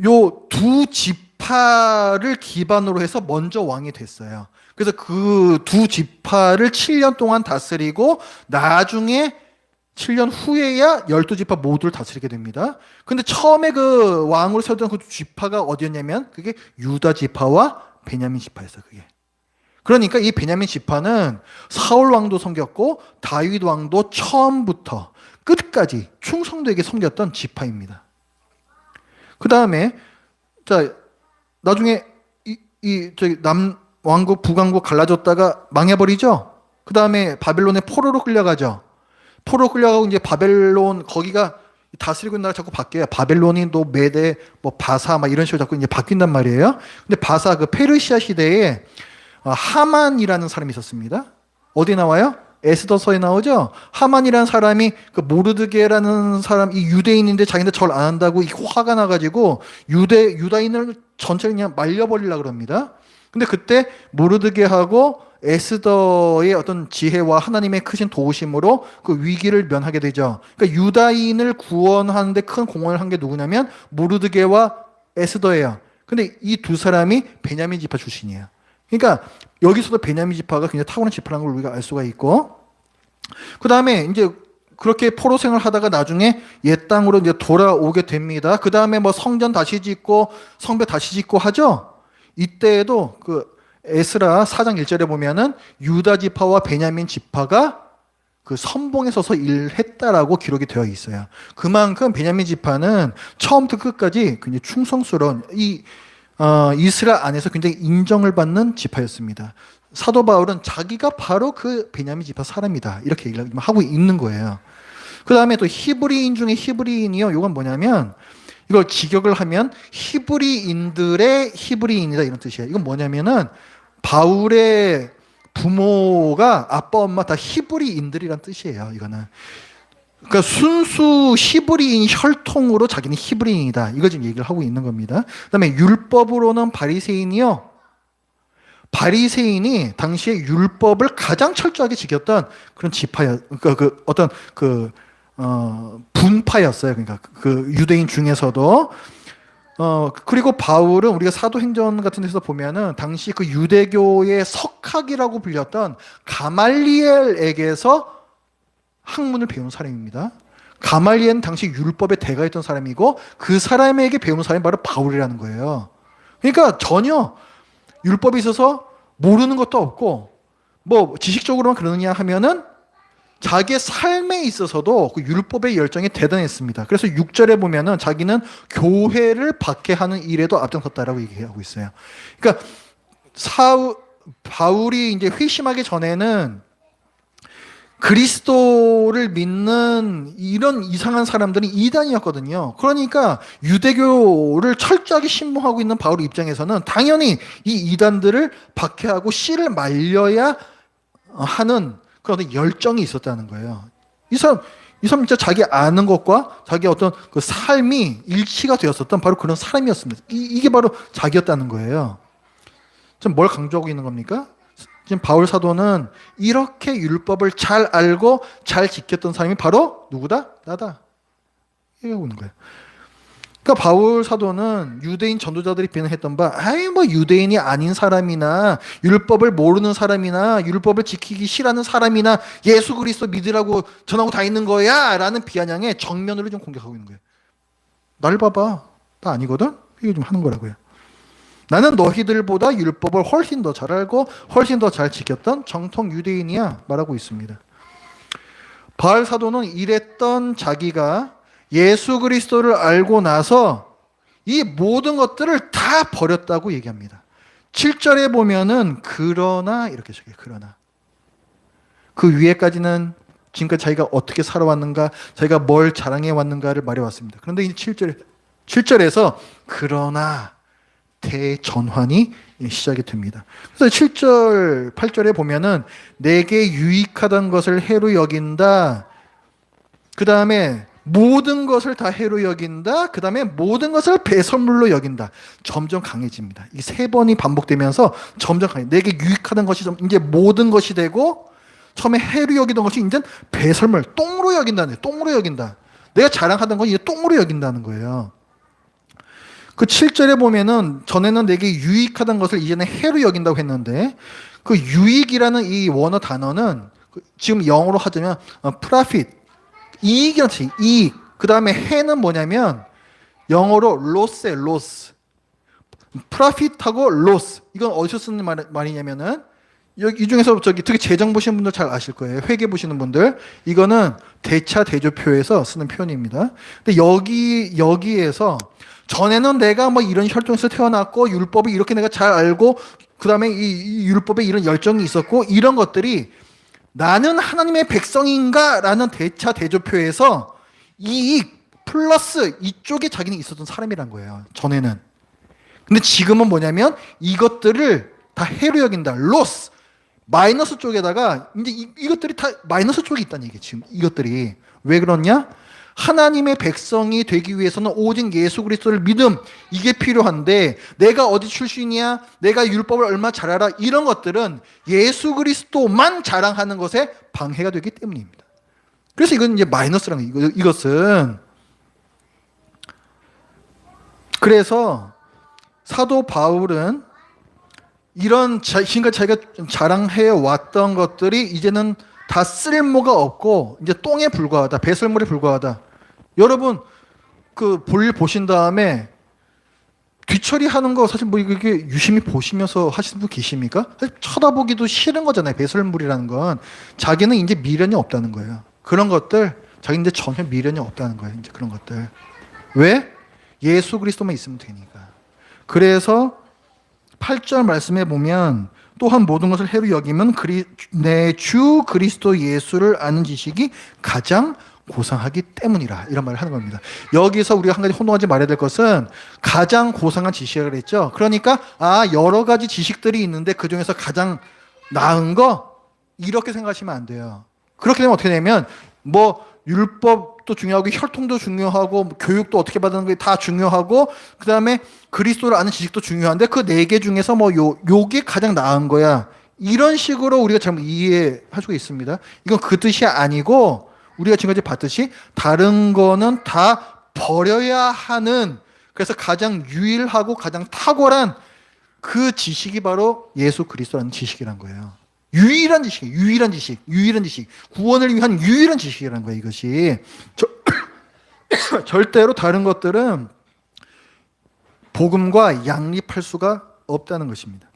요 두 지파를 기반으로 해서 먼저 왕이 됐어요. 그래서 그 두 지파를 7년 동안 다스리고 나중에 7년 후에야 12지파 모두를 다스리게 됩니다. 근데 처음에 그 왕으로 세웠던 그 지파가 어디였냐면 그게 유다 지파와 베냐민 지파였어요. 그게. 그러니까 이 베냐민 지파는 사울 왕도 섬겼고 다윗 왕도 처음부터 끝까지 충성되게 섬겼던 지파입니다. 그 다음에 자 나중에 저기 남왕국 북왕국 갈라졌다가 망해버리죠. 그 다음에 바벨론의 포로로 끌려가죠. 포로 끌려가고 이제 바벨론 거기가 다스리고 있는 나라 자꾸 바뀌어요. 바벨론이 또 메대, 뭐 바사 막 이런 식으로 자꾸 이제 바뀐단 말이에요. 근데 바사 그 페르시아 시대에 하만이라는 사람이 있었습니다. 어디 나와요? 에스더서에 나오죠. 하만이라는 사람이 그 모르드게라는 사람 이 유대인인데 자기네 절 안 한다고 화가 나가지고 유다인을 전체를 그냥 말려버리려고 그럽니다. 근데 그때 모르드게하고 에스더의 어떤 지혜와 하나님의 크신 도우심으로 그 위기를 면하게 되죠. 그러니까 유다인을 구원하는데 큰 공헌을 한 게 누구냐면 모르드게와 에스더예요. 근데 이 두 사람이 베냐민 지파 출신이에요. 그러니까 여기서도 베냐민 지파가 굉장히 탁월한 지파라는 걸 우리가 알 수가 있고, 그 다음에 이제 그렇게 포로 생활을 하다가 나중에 옛 땅으로 이제 돌아오게 됩니다. 그 다음에 뭐 성전 다시 짓고 성벽 다시 짓고 하죠. 이때에도 그 에스라 4장 1절에 보면은 유다 지파와 베냐민 지파가 그 선봉에 서서 일했다라고 기록이 되어 있어요. 그만큼 베냐민 지파는 처음부터 끝까지 굉장히 충성스러운 이스라엘 안에서 굉장히 인정을 받는 지파였습니다. 사도 바울은 자기가 바로 그 베냐민 지파 사람이다 이렇게 얘기를 하고 있는 거예요. 그 다음에 또 히브리인 중에 히브리인이요. 이건 뭐냐면 이걸 직역을 하면 히브리인들의 히브리인이다 이런 뜻이에요. 이건 뭐냐면은 바울의 부모가 아빠 엄마 다 히브리인들이란 뜻이에요. 이거는 그러니까 순수 히브리인 혈통으로 자기는 히브리인이다. 이걸 지금 얘기를 하고 있는 겁니다. 그다음에 율법으로는 바리새인이요. 바리새인이 당시에 율법을 가장 철저하게 지켰던 그런 지파였. 그러니까 그 어떤 분파였어요. 그러니까 그 유대인 중에서도 그리고 바울은 우리가 사도행전 같은 데서 보면은 당시 그 유대교의 석학이라고 불렸던 가말리엘에게서 학문을 배운 사람입니다. 가말리엘은 당시 율법의 대가였던 사람이고 그 사람에게 배운 사람이 바로 바울이라는 거예요. 그러니까 전혀 율법에 있어서 모르는 것도 없고 뭐 지식적으로만 그러느냐 하면은 자기의 삶에 있어서도 그 율법의 열정이 대단했습니다. 그래서 6절에 보면은 자기는 교회를 박해하는 일에도 앞장섰다라고 얘기하고 있어요. 그러니까 바울이 이제 회심하기 전에는 그리스도를 믿는 이런 이상한 사람들이 이단이었거든요. 그러니까 유대교를 철저하게 신봉하고 있는 바울 입장에서는 당연히 이 이단들을 박해하고 씨를 말려야 하는 그런 열정이 있었다는 거예요. 이 사람 진짜 자기 아는 것과 자기 어떤 그 삶이 일치가 되었었던 바로 그런 사람이었습니다. 이게 바로 자기였다는 거예요. 지금 뭘 강조하고 있는 겁니까? 지금 바울 사도는 이렇게 율법을 잘 알고 잘 지켰던 사람이 바로 누구다? 나다. 얘기하고 있는 거예요. 그러니까 바울 사도는 유대인 전도자들이 비난했던 바, 뭐 유대인이 아닌 사람이나 율법을 모르는 사람이나 율법을 지키기 싫어하는 사람이나 예수 그리스도 믿으라고 전하고 다니는 거야 라는 비아냥에 정면으로 좀 공격하고 있는 거예요. 날 봐봐. 나 아니거든? 이게 좀 하는 거라고요. 나는 너희들보다 율법을 훨씬 더 잘 알고 훨씬 더 잘 지켰던 정통 유대인이야 말하고 있습니다. 바울 사도는 이랬던 자기가 예수 그리스도를 알고 나서 이 모든 것들을 다 버렸다고 얘기합니다. 7절에 보면은 그러나 이렇게 적혀요. 그러나 그 위에까지는 지금까지 자기가 어떻게 살아왔는가, 자기가 뭘 자랑해 왔는가를 말해왔습니다. 그런데 이 7절에서 그러나 대전환이 시작이 됩니다. 그래서 7절, 8절에 보면은 내게 유익하던 것을 해로 여긴다. 그 다음에 모든 것을 다 해로 여긴다. 그 다음에 모든 것을 배설물로 여긴다. 점점 강해집니다. 이 세 번이 반복되면서 점점 강해. 내게 유익하던 것이 이제 모든 것이 되고 처음에 해로 여기던 것이 이제 배설물, 똥으로 여긴다는 거예요. 똥으로 여긴다. 내가 자랑하던 건 이제 똥으로 여긴다는 거예요. 그 7절에 보면은 전에는 내게 유익하던 것을 이제는 해로 여긴다고 했는데 그 유익이라는 이 원어 단어는 지금 영어로 하자면 profit, 이익이라는 뜻이 이익. 그 다음에 해는 뭐냐면 영어로 loss에 loss. profit하고 loss. 이건 어디서 쓰는 말이냐면은 이 중에서 특히 재정 보시는 분들 잘 아실 거예요. 회계 보시는 분들. 이거는 대차 대조표에서 쓰는 표현입니다. 근데 여기에서 전에는 내가 뭐 이런 혈통에서 태어났고 율법을 이렇게 내가 잘 알고 그 다음에 이 율법에 이런 열정이 있었고 이런 것들이 나는 하나님의 백성인가? 라는 대차 대조표에서 이익 플러스 이쪽에 자기는 있었던 사람이란 거예요. 전에는. 근데 지금은 뭐냐면 이것들을 다 해로 여긴다. 로스. 마이너스 쪽에다가 이제 이것들이 다 마이너스 쪽에 있다는 얘기예요. 지금 이것들이. 왜 그러냐? 하나님의 백성이 되기 위해서는 오직 예수 그리스도를 믿음 이게 필요한데 내가 어디 출신이야? 내가 율법을 얼마나 잘 알아? 이런 것들은 예수 그리스도만 자랑하는 것에 방해가 되기 때문입니다. 그래서 이건 이제 마이너스라는 거예요. 이것은 그래서 사도 바울은 이런 지금까지 자기가 자랑해 왔던 것들이 이제는 다 쓸모가 없고 이제 똥에 불과하다. 배설물에 불과하다. 여러분 그 볼일 보신 다음에 뒤처리하는 거 사실 뭐 이게 유심히 보시면서 하시는 분 계십니까? 쳐다보기도 싫은 거잖아요. 배설물이라는 건 자기는 이제 미련이 없다는 거예요. 그런 것들 자기는 이제 전혀 미련이 없다는 거예요. 이제 그런 것들 왜? 예수 그리스도만 있으면 되니까. 그래서 8절 말씀에 보면 또한 모든 것을 해로 여기면 내 주 그리스도 예수를 아는 지식이 가장 고상하기 때문이라 이런 말을 하는 겁니다. 여기서 우리가 한 가지 혼동하지 말아야 될 것은 가장 고상한 지식이라고 했죠. 그러니까 여러 가지 지식들이 있는데 그중에서 가장 나은 거 이렇게 생각하시면 안 돼요. 그렇게 되면 어떻게 되냐면 뭐 율법도 중요하고 혈통도 중요하고 교육도 어떻게 받는 게 다 중요하고 그 다음에 그리스도를 아는 지식도 중요한데 그 네 개 중에서 뭐 요게 가장 나은 거야. 이런 식으로 우리가 잘못 이해할 수가 있습니다. 이건 그 뜻이 아니고 우리가 지금까지 봤듯이 다른 거는 다 버려야 하는 그래서 가장 유일하고 가장 탁월한 그 지식이 바로 예수 그리스도라는 지식이란 거예요. 유일한 지식, 유일한 지식, 유일한 지식. 구원을 위한 유일한 지식이라는 거예요, 이것이. 절대로 다른 것들은 복음과 양립할 수가 없다는 것입니다.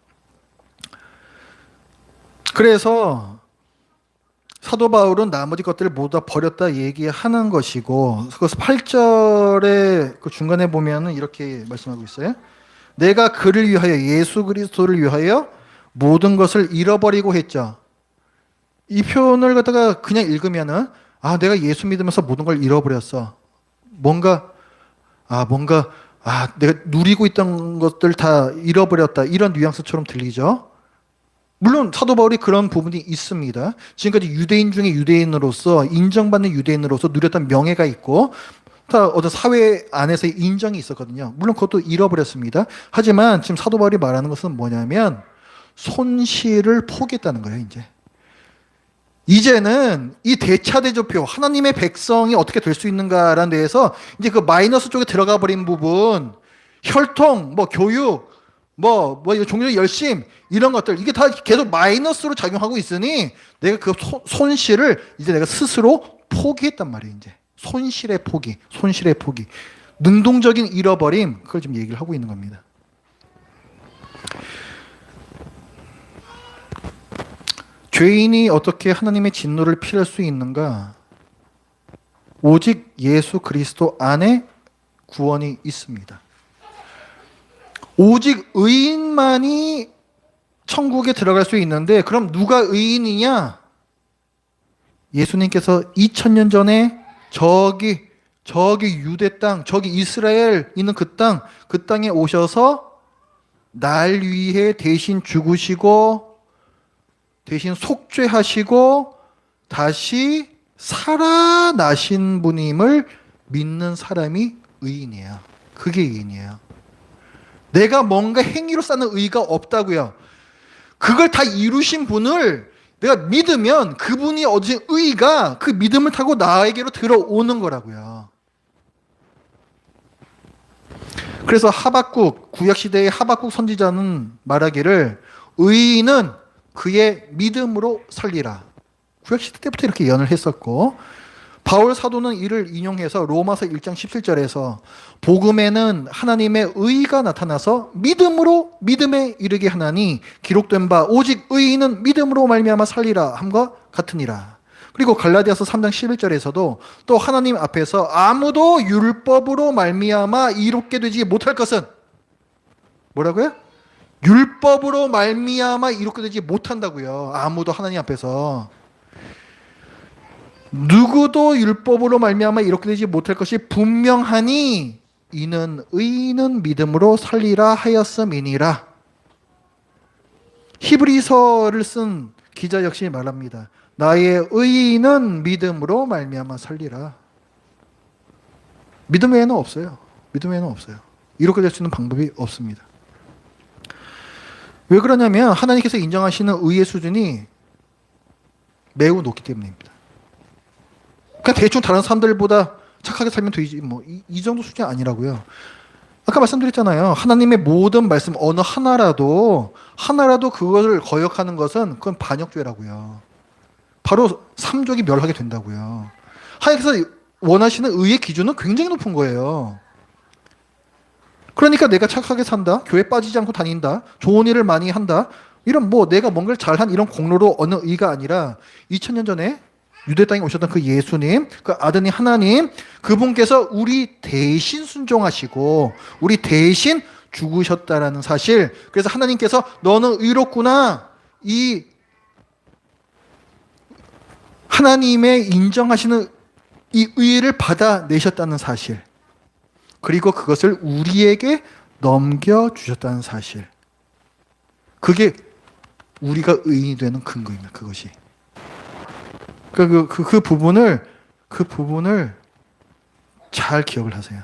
그래서 사도 바울은 나머지 것들을 모두 다 버렸다 얘기하는 것이고, 그래서 8절의 그 중간에 보면은 이렇게 말씀하고 있어요. 내가 그를 위하여, 예수 그리스도를 위하여 모든 것을 잃어버리고 했죠. 이 표현을 갖다가 그냥 읽으면은, 아, 내가 예수 믿으면서 모든 걸 잃어버렸어. 내가 누리고 있던 것들 다 잃어버렸다. 이런 뉘앙스처럼 들리죠. 물론 사도 바울이 그런 부분이 있습니다. 지금까지 유대인 중에 유대인으로서, 인정받는 유대인으로서 누렸던 명예가 있고, 다 어떤 사회 안에서의 인정이 있었거든요. 물론 그것도 잃어버렸습니다. 하지만 지금 사도 바울이 말하는 것은 뭐냐면 손실을 포기했다는 거예요. 이제는 이 대차대조표, 하나님의 백성이 어떻게 될 수 있는가라는 데에서 이제 그 마이너스 쪽에 들어가 버린 부분, 혈통, 교육, 종교적 열심, 이런 것들, 이게 다 계속 마이너스로 작용하고 있으니 내가 그 손실을 이제 내가 스스로 포기했단 말이에요. 손실의 포기. 능동적인 잃어버림, 그걸 지금 얘기를 하고 있는 겁니다. 죄인이 어떻게 하나님의 진노를 피할 수 있는가? 오직 예수 그리스도 안에 구원이 있습니다. 오직 의인만이 천국에 들어갈 수 있는데, 그럼 누가 의인이냐? 예수님께서 2000년 전에 저기 유대 땅, 저기 이스라엘 있는 그 땅에 오셔서 날 위해 대신 죽으시고 대신 속죄하시고 다시 살아나신 분임을 믿는 사람이 의인이에요. 그게 의인이에요. 내가 뭔가 행위로 쌓는 의가 없다고요. 그걸 다 이루신 분을 내가 믿으면 그분이 얻으신 의가 그 믿음을 타고 나에게로 들어오는 거라고요. 그래서 구약시대의 하박국 선지자는 말하기를 의인은 그의 믿음으로 살리라. 구약시대 때부터 이렇게 예언을 했었고, 바울 사도는 이를 인용해서 로마서 1장 17절에서 복음에는 하나님의 의가 나타나서 믿음으로 믿음에 이르게 하나니 기록된 바 오직 의인은 믿음으로 말미암아 살리라 함과 같으니라. 그리고 갈라디아서 3장 11절에서도 또 하나님 앞에서 아무도 율법으로 말미암아 이롭게 되지 못할 것은 뭐라고요? 율법으로 말미암아 이롭게 되지 못한다고요. 아무도 하나님 앞에서. 누구도 율법으로 말미암아 이렇게 되지 못할 것이 분명하니 이는 의인은 믿음으로 살리라 하였음이니라. 히브리서를 쓴 기자 역시 말합니다. 나의 의인은 믿음으로 말미암아 살리라. 믿음 외에는 없어요. 이렇게 될 수 있는 방법이 없습니다. 왜 그러냐면 하나님께서 인정하시는 의의 수준이 매우 높기 때문입니다. 그냥 대충 다른 사람들보다 착하게 살면 되지 이 정도 수준이 아니라고요. 아까 말씀드렸잖아요. 하나님의 모든 말씀 어느 하나라도 그것을 거역하는 것은 그건 반역죄라고요. 바로 삼족이 멸하게 된다고요. 하나님께서 원하시는 의의 기준은 굉장히 높은 거예요. 그러니까 내가 착하게 산다, 교회 빠지지 않고 다닌다, 좋은 일을 많이 한다, 이런 내가 뭔가를 잘한 이런 공로로 어느 의가 아니라 2000년 전에 유대 땅에 오셨던 그 예수님, 그 아드님 하나님, 그분께서 우리 대신 순종하시고 우리 대신 죽으셨다라는 사실. 그래서 하나님께서 너는 의롭구나, 이 하나님의 인정하시는 이 의를 받아내셨다는 사실, 그리고 그것을 우리에게 넘겨주셨다는 사실, 그게 우리가 의인이 되는 근거입니다. 그것이. 그 부분을 잘 기억을 하세요.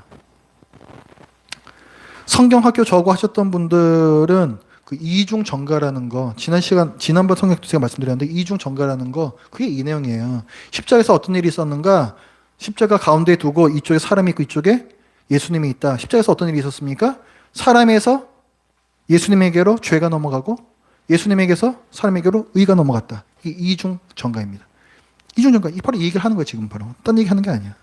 성경학교 저거 하셨던 분들은 그 이중 정가라는 거, 지난번 성경 제가 말씀드렸는데 이중 정가라는 거, 그게 이 내용이에요. 십자가에서 어떤 일이 있었는가? 십자가 가운데 두고 이쪽에 사람이 있고 이쪽에 예수님이 있다. 십자가에서 어떤 일이 있었습니까? 사람에서 예수님에게로 죄가 넘어가고 예수님에게서 사람에게로 의가 넘어갔다. 이 이중 전가입니다. 이중 전가. 바로 이 얘기를 하는 거예요. 지금 바로. 딴 얘기 하는 게 아니야.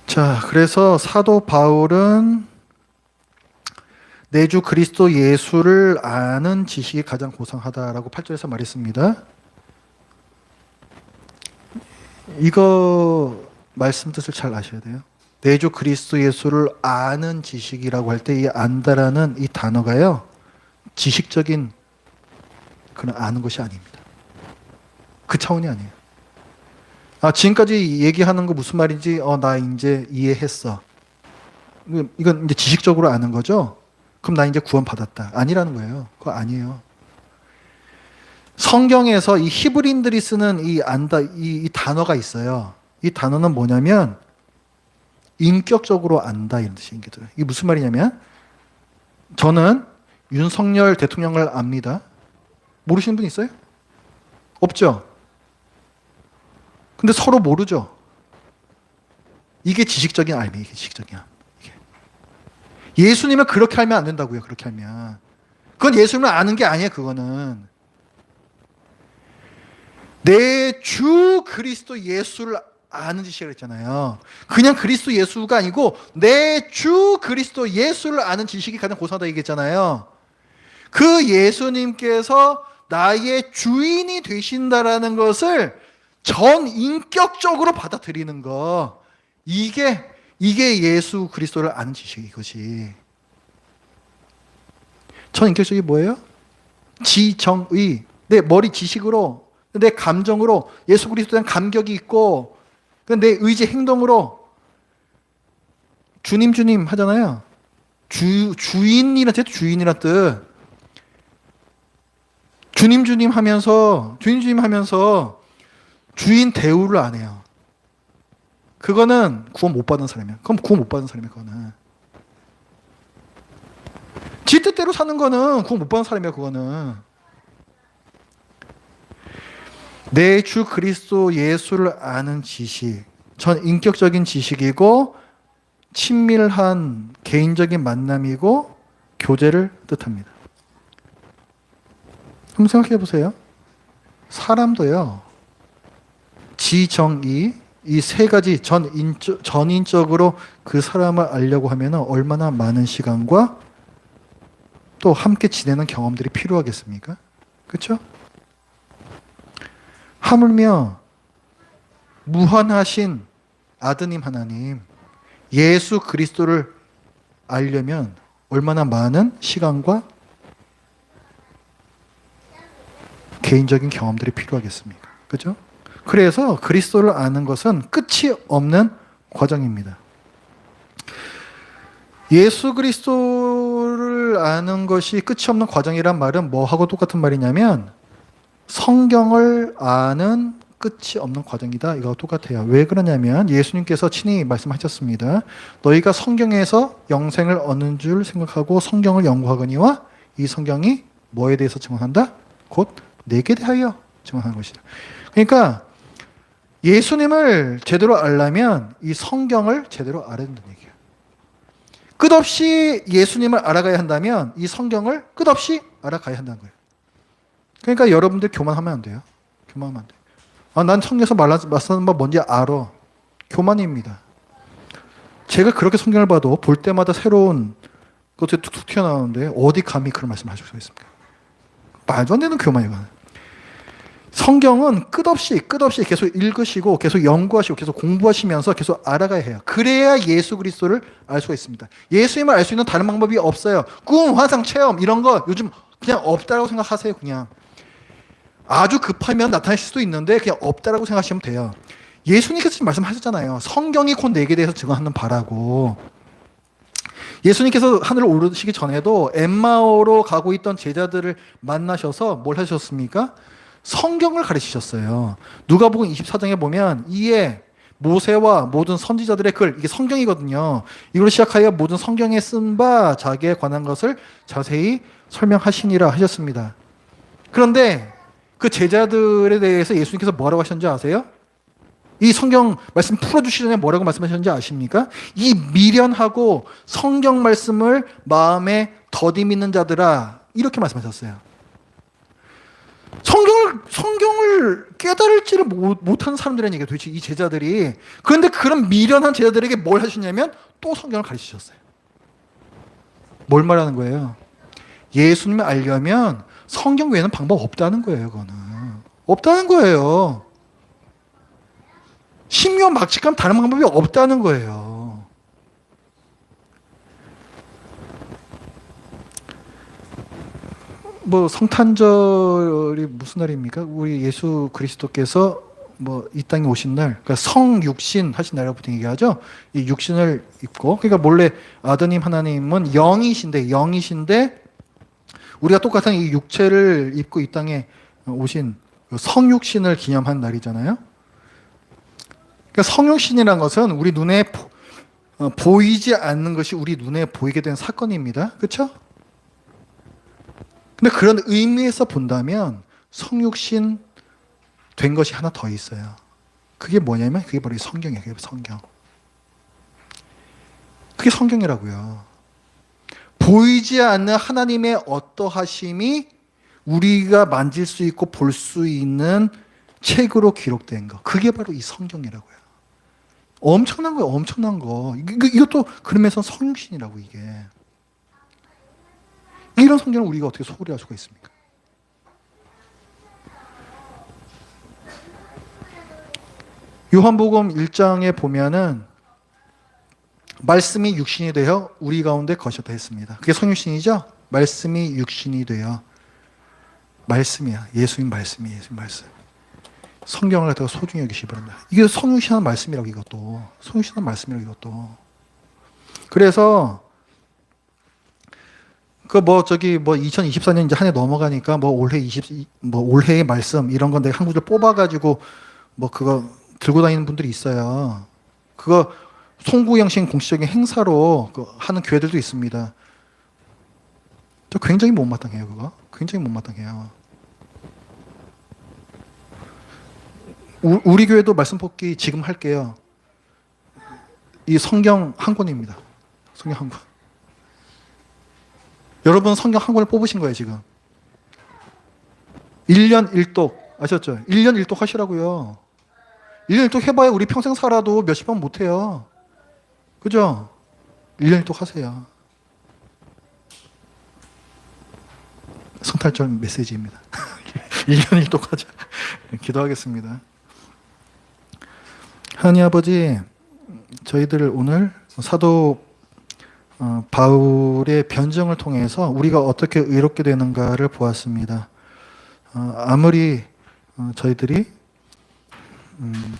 자, 그래서 사도 바울은 내주 그리스도 예수를 아는 지식이 가장 고상하다라고 8절에서 말했습니다. 이거 말씀 뜻을 잘 아셔야 돼요. 내주 그리스도 예수를 아는 지식이라고 할 때 이 안다라는 이 단어가요, 지식적인 그런 아는 것이 아닙니다. 그 차원이 아니에요. 지금까지 얘기하는 거 무슨 말인지 나 이제 이해했어. 이건 이제 지식적으로 아는 거죠. 그럼 나 이제 구원 받았다. 아니라는 거예요. 그거 아니에요. 성경에서 이 히브리인들이 쓰는 이 안다 이 단어가 있어요. 이 단어는 뭐냐면 인격적으로 안다 이런 뜻이 있거든요. 이게 무슨 말이냐면 저는 윤석열 대통령을 압니다. 모르시는 분 있어요? 없죠. 근데 서로 모르죠. 이게 지식적인 알미, 이게 지식적인 알미. 예수님을 그렇게 알면 안 된다고요. 그렇게 알면. 그건 예수님을 아는 게 아니에요. 그거는. 내 주 그리스도 예수를 아는 지식이라고 했잖아요. 그냥 그리스도 예수가 아니고 내 주 그리스도 예수를 아는 지식이 가장 고상하다 얘기했잖아요. 그 예수님께서 나의 주인이 되신다라는 것을 전 인격적으로 받아들이는 거. 이게 예수 그리스도를 아는 지식이 이것이. 전 인격적이 뭐예요? 지정의. 내 머리 지식으로, 내 감정으로 예수 그리스도에 대한 감격이 있고, 내 의지 행동으로 주님 하잖아요. 주인이란 뜻. 주님 하면서 주인 대우를 안 해요. 그거는 구원 못 받은 사람이야. 그럼 구원 못 받은 사람이야, 그거는. 지 뜻대로 사는 거는 구원 못 받은 사람이야, 그거는. 내 주 그리스도 예수를 아는 지식, 전 인격적인 지식이고 친밀한 개인적인 만남이고 교제를 뜻합니다. 한번 생각해 보세요. 사람도요, 지정의, 이 세 가지 전인적으로 그 사람을 알려고 하면 얼마나 많은 시간과 또 함께 지내는 경험들이 필요하겠습니까? 그렇죠? 하물며 무한하신 아드님 하나님 예수 그리스도를 알려면 얼마나 많은 시간과 개인적인 경험들이 필요하겠습니까? 그렇죠? 그래서 그리스도를 아는 것은 끝이 없는 과정입니다. 예수 그리스도를 아는 것이 끝이 없는 과정이란 말은 뭐하고 똑같은 말이냐면 성경을 아는 끝이 없는 과정이다. 이거와 똑같아요. 왜 그러냐면 예수님께서 친히 말씀하셨습니다. 너희가 성경에서 영생을 얻는 줄 생각하고 성경을 연구하거니와 이 성경이 뭐에 대해서 증언한다? 곧 내게 대하여 증언하는 것이다. 그러니까 예수님을 제대로 알려면 이 성경을 제대로 알아야 된다는 얘기예요. 끝없이 예수님을 알아가야 한다면 이 성경을 끝없이 알아가야 한다는 거예요. 그러니까 여러분들 교만하면 안 돼요. 교만하면 안 돼요. 난 성경에서 말하는 바 뭔지 알아. 교만입니다. 제가 그렇게 성경을 봐도 볼 때마다 새로운 것들이 툭툭 튀어나오는데 어디 감히 그런 말씀을 하실 수 있습니까? 말도 안 되는 교만이거든요. 성경은 끝없이 계속 읽으시고 계속 연구하시고 계속 공부하시면서 계속 알아가야 해요. 그래야 예수 그리스도를 알 수가 있습니다. 예수님을 알 수 있는 다른 방법이 없어요. 꿈, 환상, 체험 이런 거 요즘 그냥 없다라고 생각하세요. 그냥 아주 급하면 나타날 수도 있는데 그냥 없다라고 생각하시면 돼요. 예수님께서 지금 말씀하셨잖아요. 성경이 곧 내게 대해서 증언하는 바라고. 예수님께서 하늘을 오르시기 전에도 엠마오로 가고 있던 제자들을 만나셔서 뭘 하셨습니까? 성경을 가르치셨어요. 누가복음 24장에 보면 이에 모세와 모든 선지자들의 글, 이게 성경이거든요. 이걸로 시작하여 모든 성경에 쓴 바 자기에 관한 것을 자세히 설명하시니라 하셨습니다. 그런데 그 제자들에 대해서 예수님께서 뭐라고 하셨는지 아세요? 이 성경 말씀 풀어주시기 전에 뭐라고 말씀하셨는지 아십니까? 이 미련하고 성경 말씀을 마음에 더디 믿는 자들아, 이렇게 말씀하셨어요. 성경을 깨달을지를 못하는 사람들이라는 얘기예요. 도대체 이 제자들이. 그런데 그런 미련한 제자들에게 뭘 하셨냐면 또 성경을 가르치셨어요. 뭘 말하는 거예요? 예수님을 알려면 성경 외에는 방법 없다는 거예요. 그거는 없다는 거예요. 신묘막측한 다른 방법이 없다는 거예요. 뭐 성탄절이 무슨 날입니까? 우리 예수 그리스도께서 뭐 이 땅에 오신 날, 그러니까 성육신 하신 날이라고 보통 얘기하죠. 이 육신을 입고, 그러니까 몰래 아드님 하나님은 영이신데 우리가 똑같은 이 육체를 입고 이 땅에 오신 성육신을 기념한 날이잖아요. 그러니까 성육신이라는 것은 우리 눈에 보이지 않는 것이 우리 눈에 보이게 된 사건입니다. 그렇죠? 근데 그런 의미에서 본다면 성육신 된 것이 하나 더 있어요. 그게 뭐냐면 그게 바로 성경이에요. 그게 성경. 그게 성경이라고요. 보이지 않는 하나님의 어떠하심이 우리가 만질 수 있고 볼 수 있는 책으로 기록된 거. 그게 바로 이 성경이라고요. 엄청난 거예요. 엄청난 거. 이것도 그러면서 성육신이라고 이게. 이런 성경을 우리가 어떻게 소홀히 할 수가 있습니까? 요한복음 1장에 보면은 말씀이 육신이 되어 우리 가운데 거셨다 했습니다. 그게 성육신이죠? 말씀이 육신이 되어. 말씀이야. 예수님 말씀이에요. 예수님 말씀. 성경을 갖다가 소중히 여기시 바랍니다. 이게 성육신한 말씀이라고 이것도. 성육신한 말씀이라고 이것도. 그래서 그 2024년 이제 한 해 넘어가니까 올해의 말씀 이런 건 내가 한 구절 뽑아가지고 그거 들고 다니는 분들이 있어요. 그거 송구영신 공식적인 행사로 하는 교회들도 있습니다. 저 굉장히 못마땅해요, 그거. 굉장히 못마땅해요. 우리 교회도 말씀 뽑기 지금 할게요. 이 성경 한 권입니다. 성경 한 권. 여러분 성경 한 권을 뽑으신 거예요, 지금. 1년 1독 아셨죠? 1년 1독 하시라고요. 1년 1독 해봐야 우리 평생 살아도 몇십 번 못해요. 그죠? 1년 1독 하세요. 성탄절 메시지입니다. 1년 1독 하자. 기도하겠습니다. 하나님 아버지, 저희들 오늘 사도 바울의 변증을 통해서 우리가 어떻게 의롭게 되는가를 보았습니다. 아무리 저희들이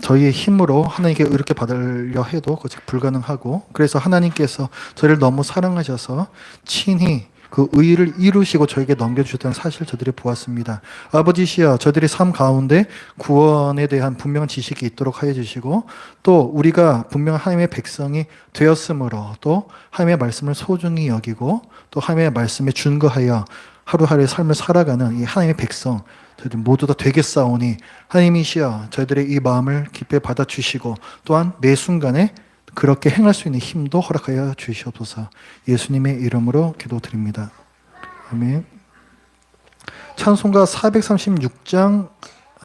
저희의 힘으로 하나님께 의롭게 받으려 해도 그것이 불가능하고, 그래서 하나님께서 저희를 너무 사랑하셔서 친히 그 의를 이루시고 저에게 넘겨주셨다는 사실을 저들이 보았습니다. 아버지시여, 저들의 삶 가운데 구원에 대한 분명한 지식이 있도록 하여 주시고, 또 우리가 분명한 하나님의 백성이 되었으므로 또 하나님의 말씀을 소중히 여기고 또 하나님의 말씀에 준거하여 하루하루의 삶을 살아가는 이 하나님의 백성 저희들 모두 다 되겠사오니, 하나님이시여 저희들의 이 마음을 기쁘게 받아주시고 또한 매 순간에 그렇게 행할 수 있는 힘도 허락하여 주시옵소서. 예수님의 이름으로 기도드립니다. 아멘. 찬송가 436장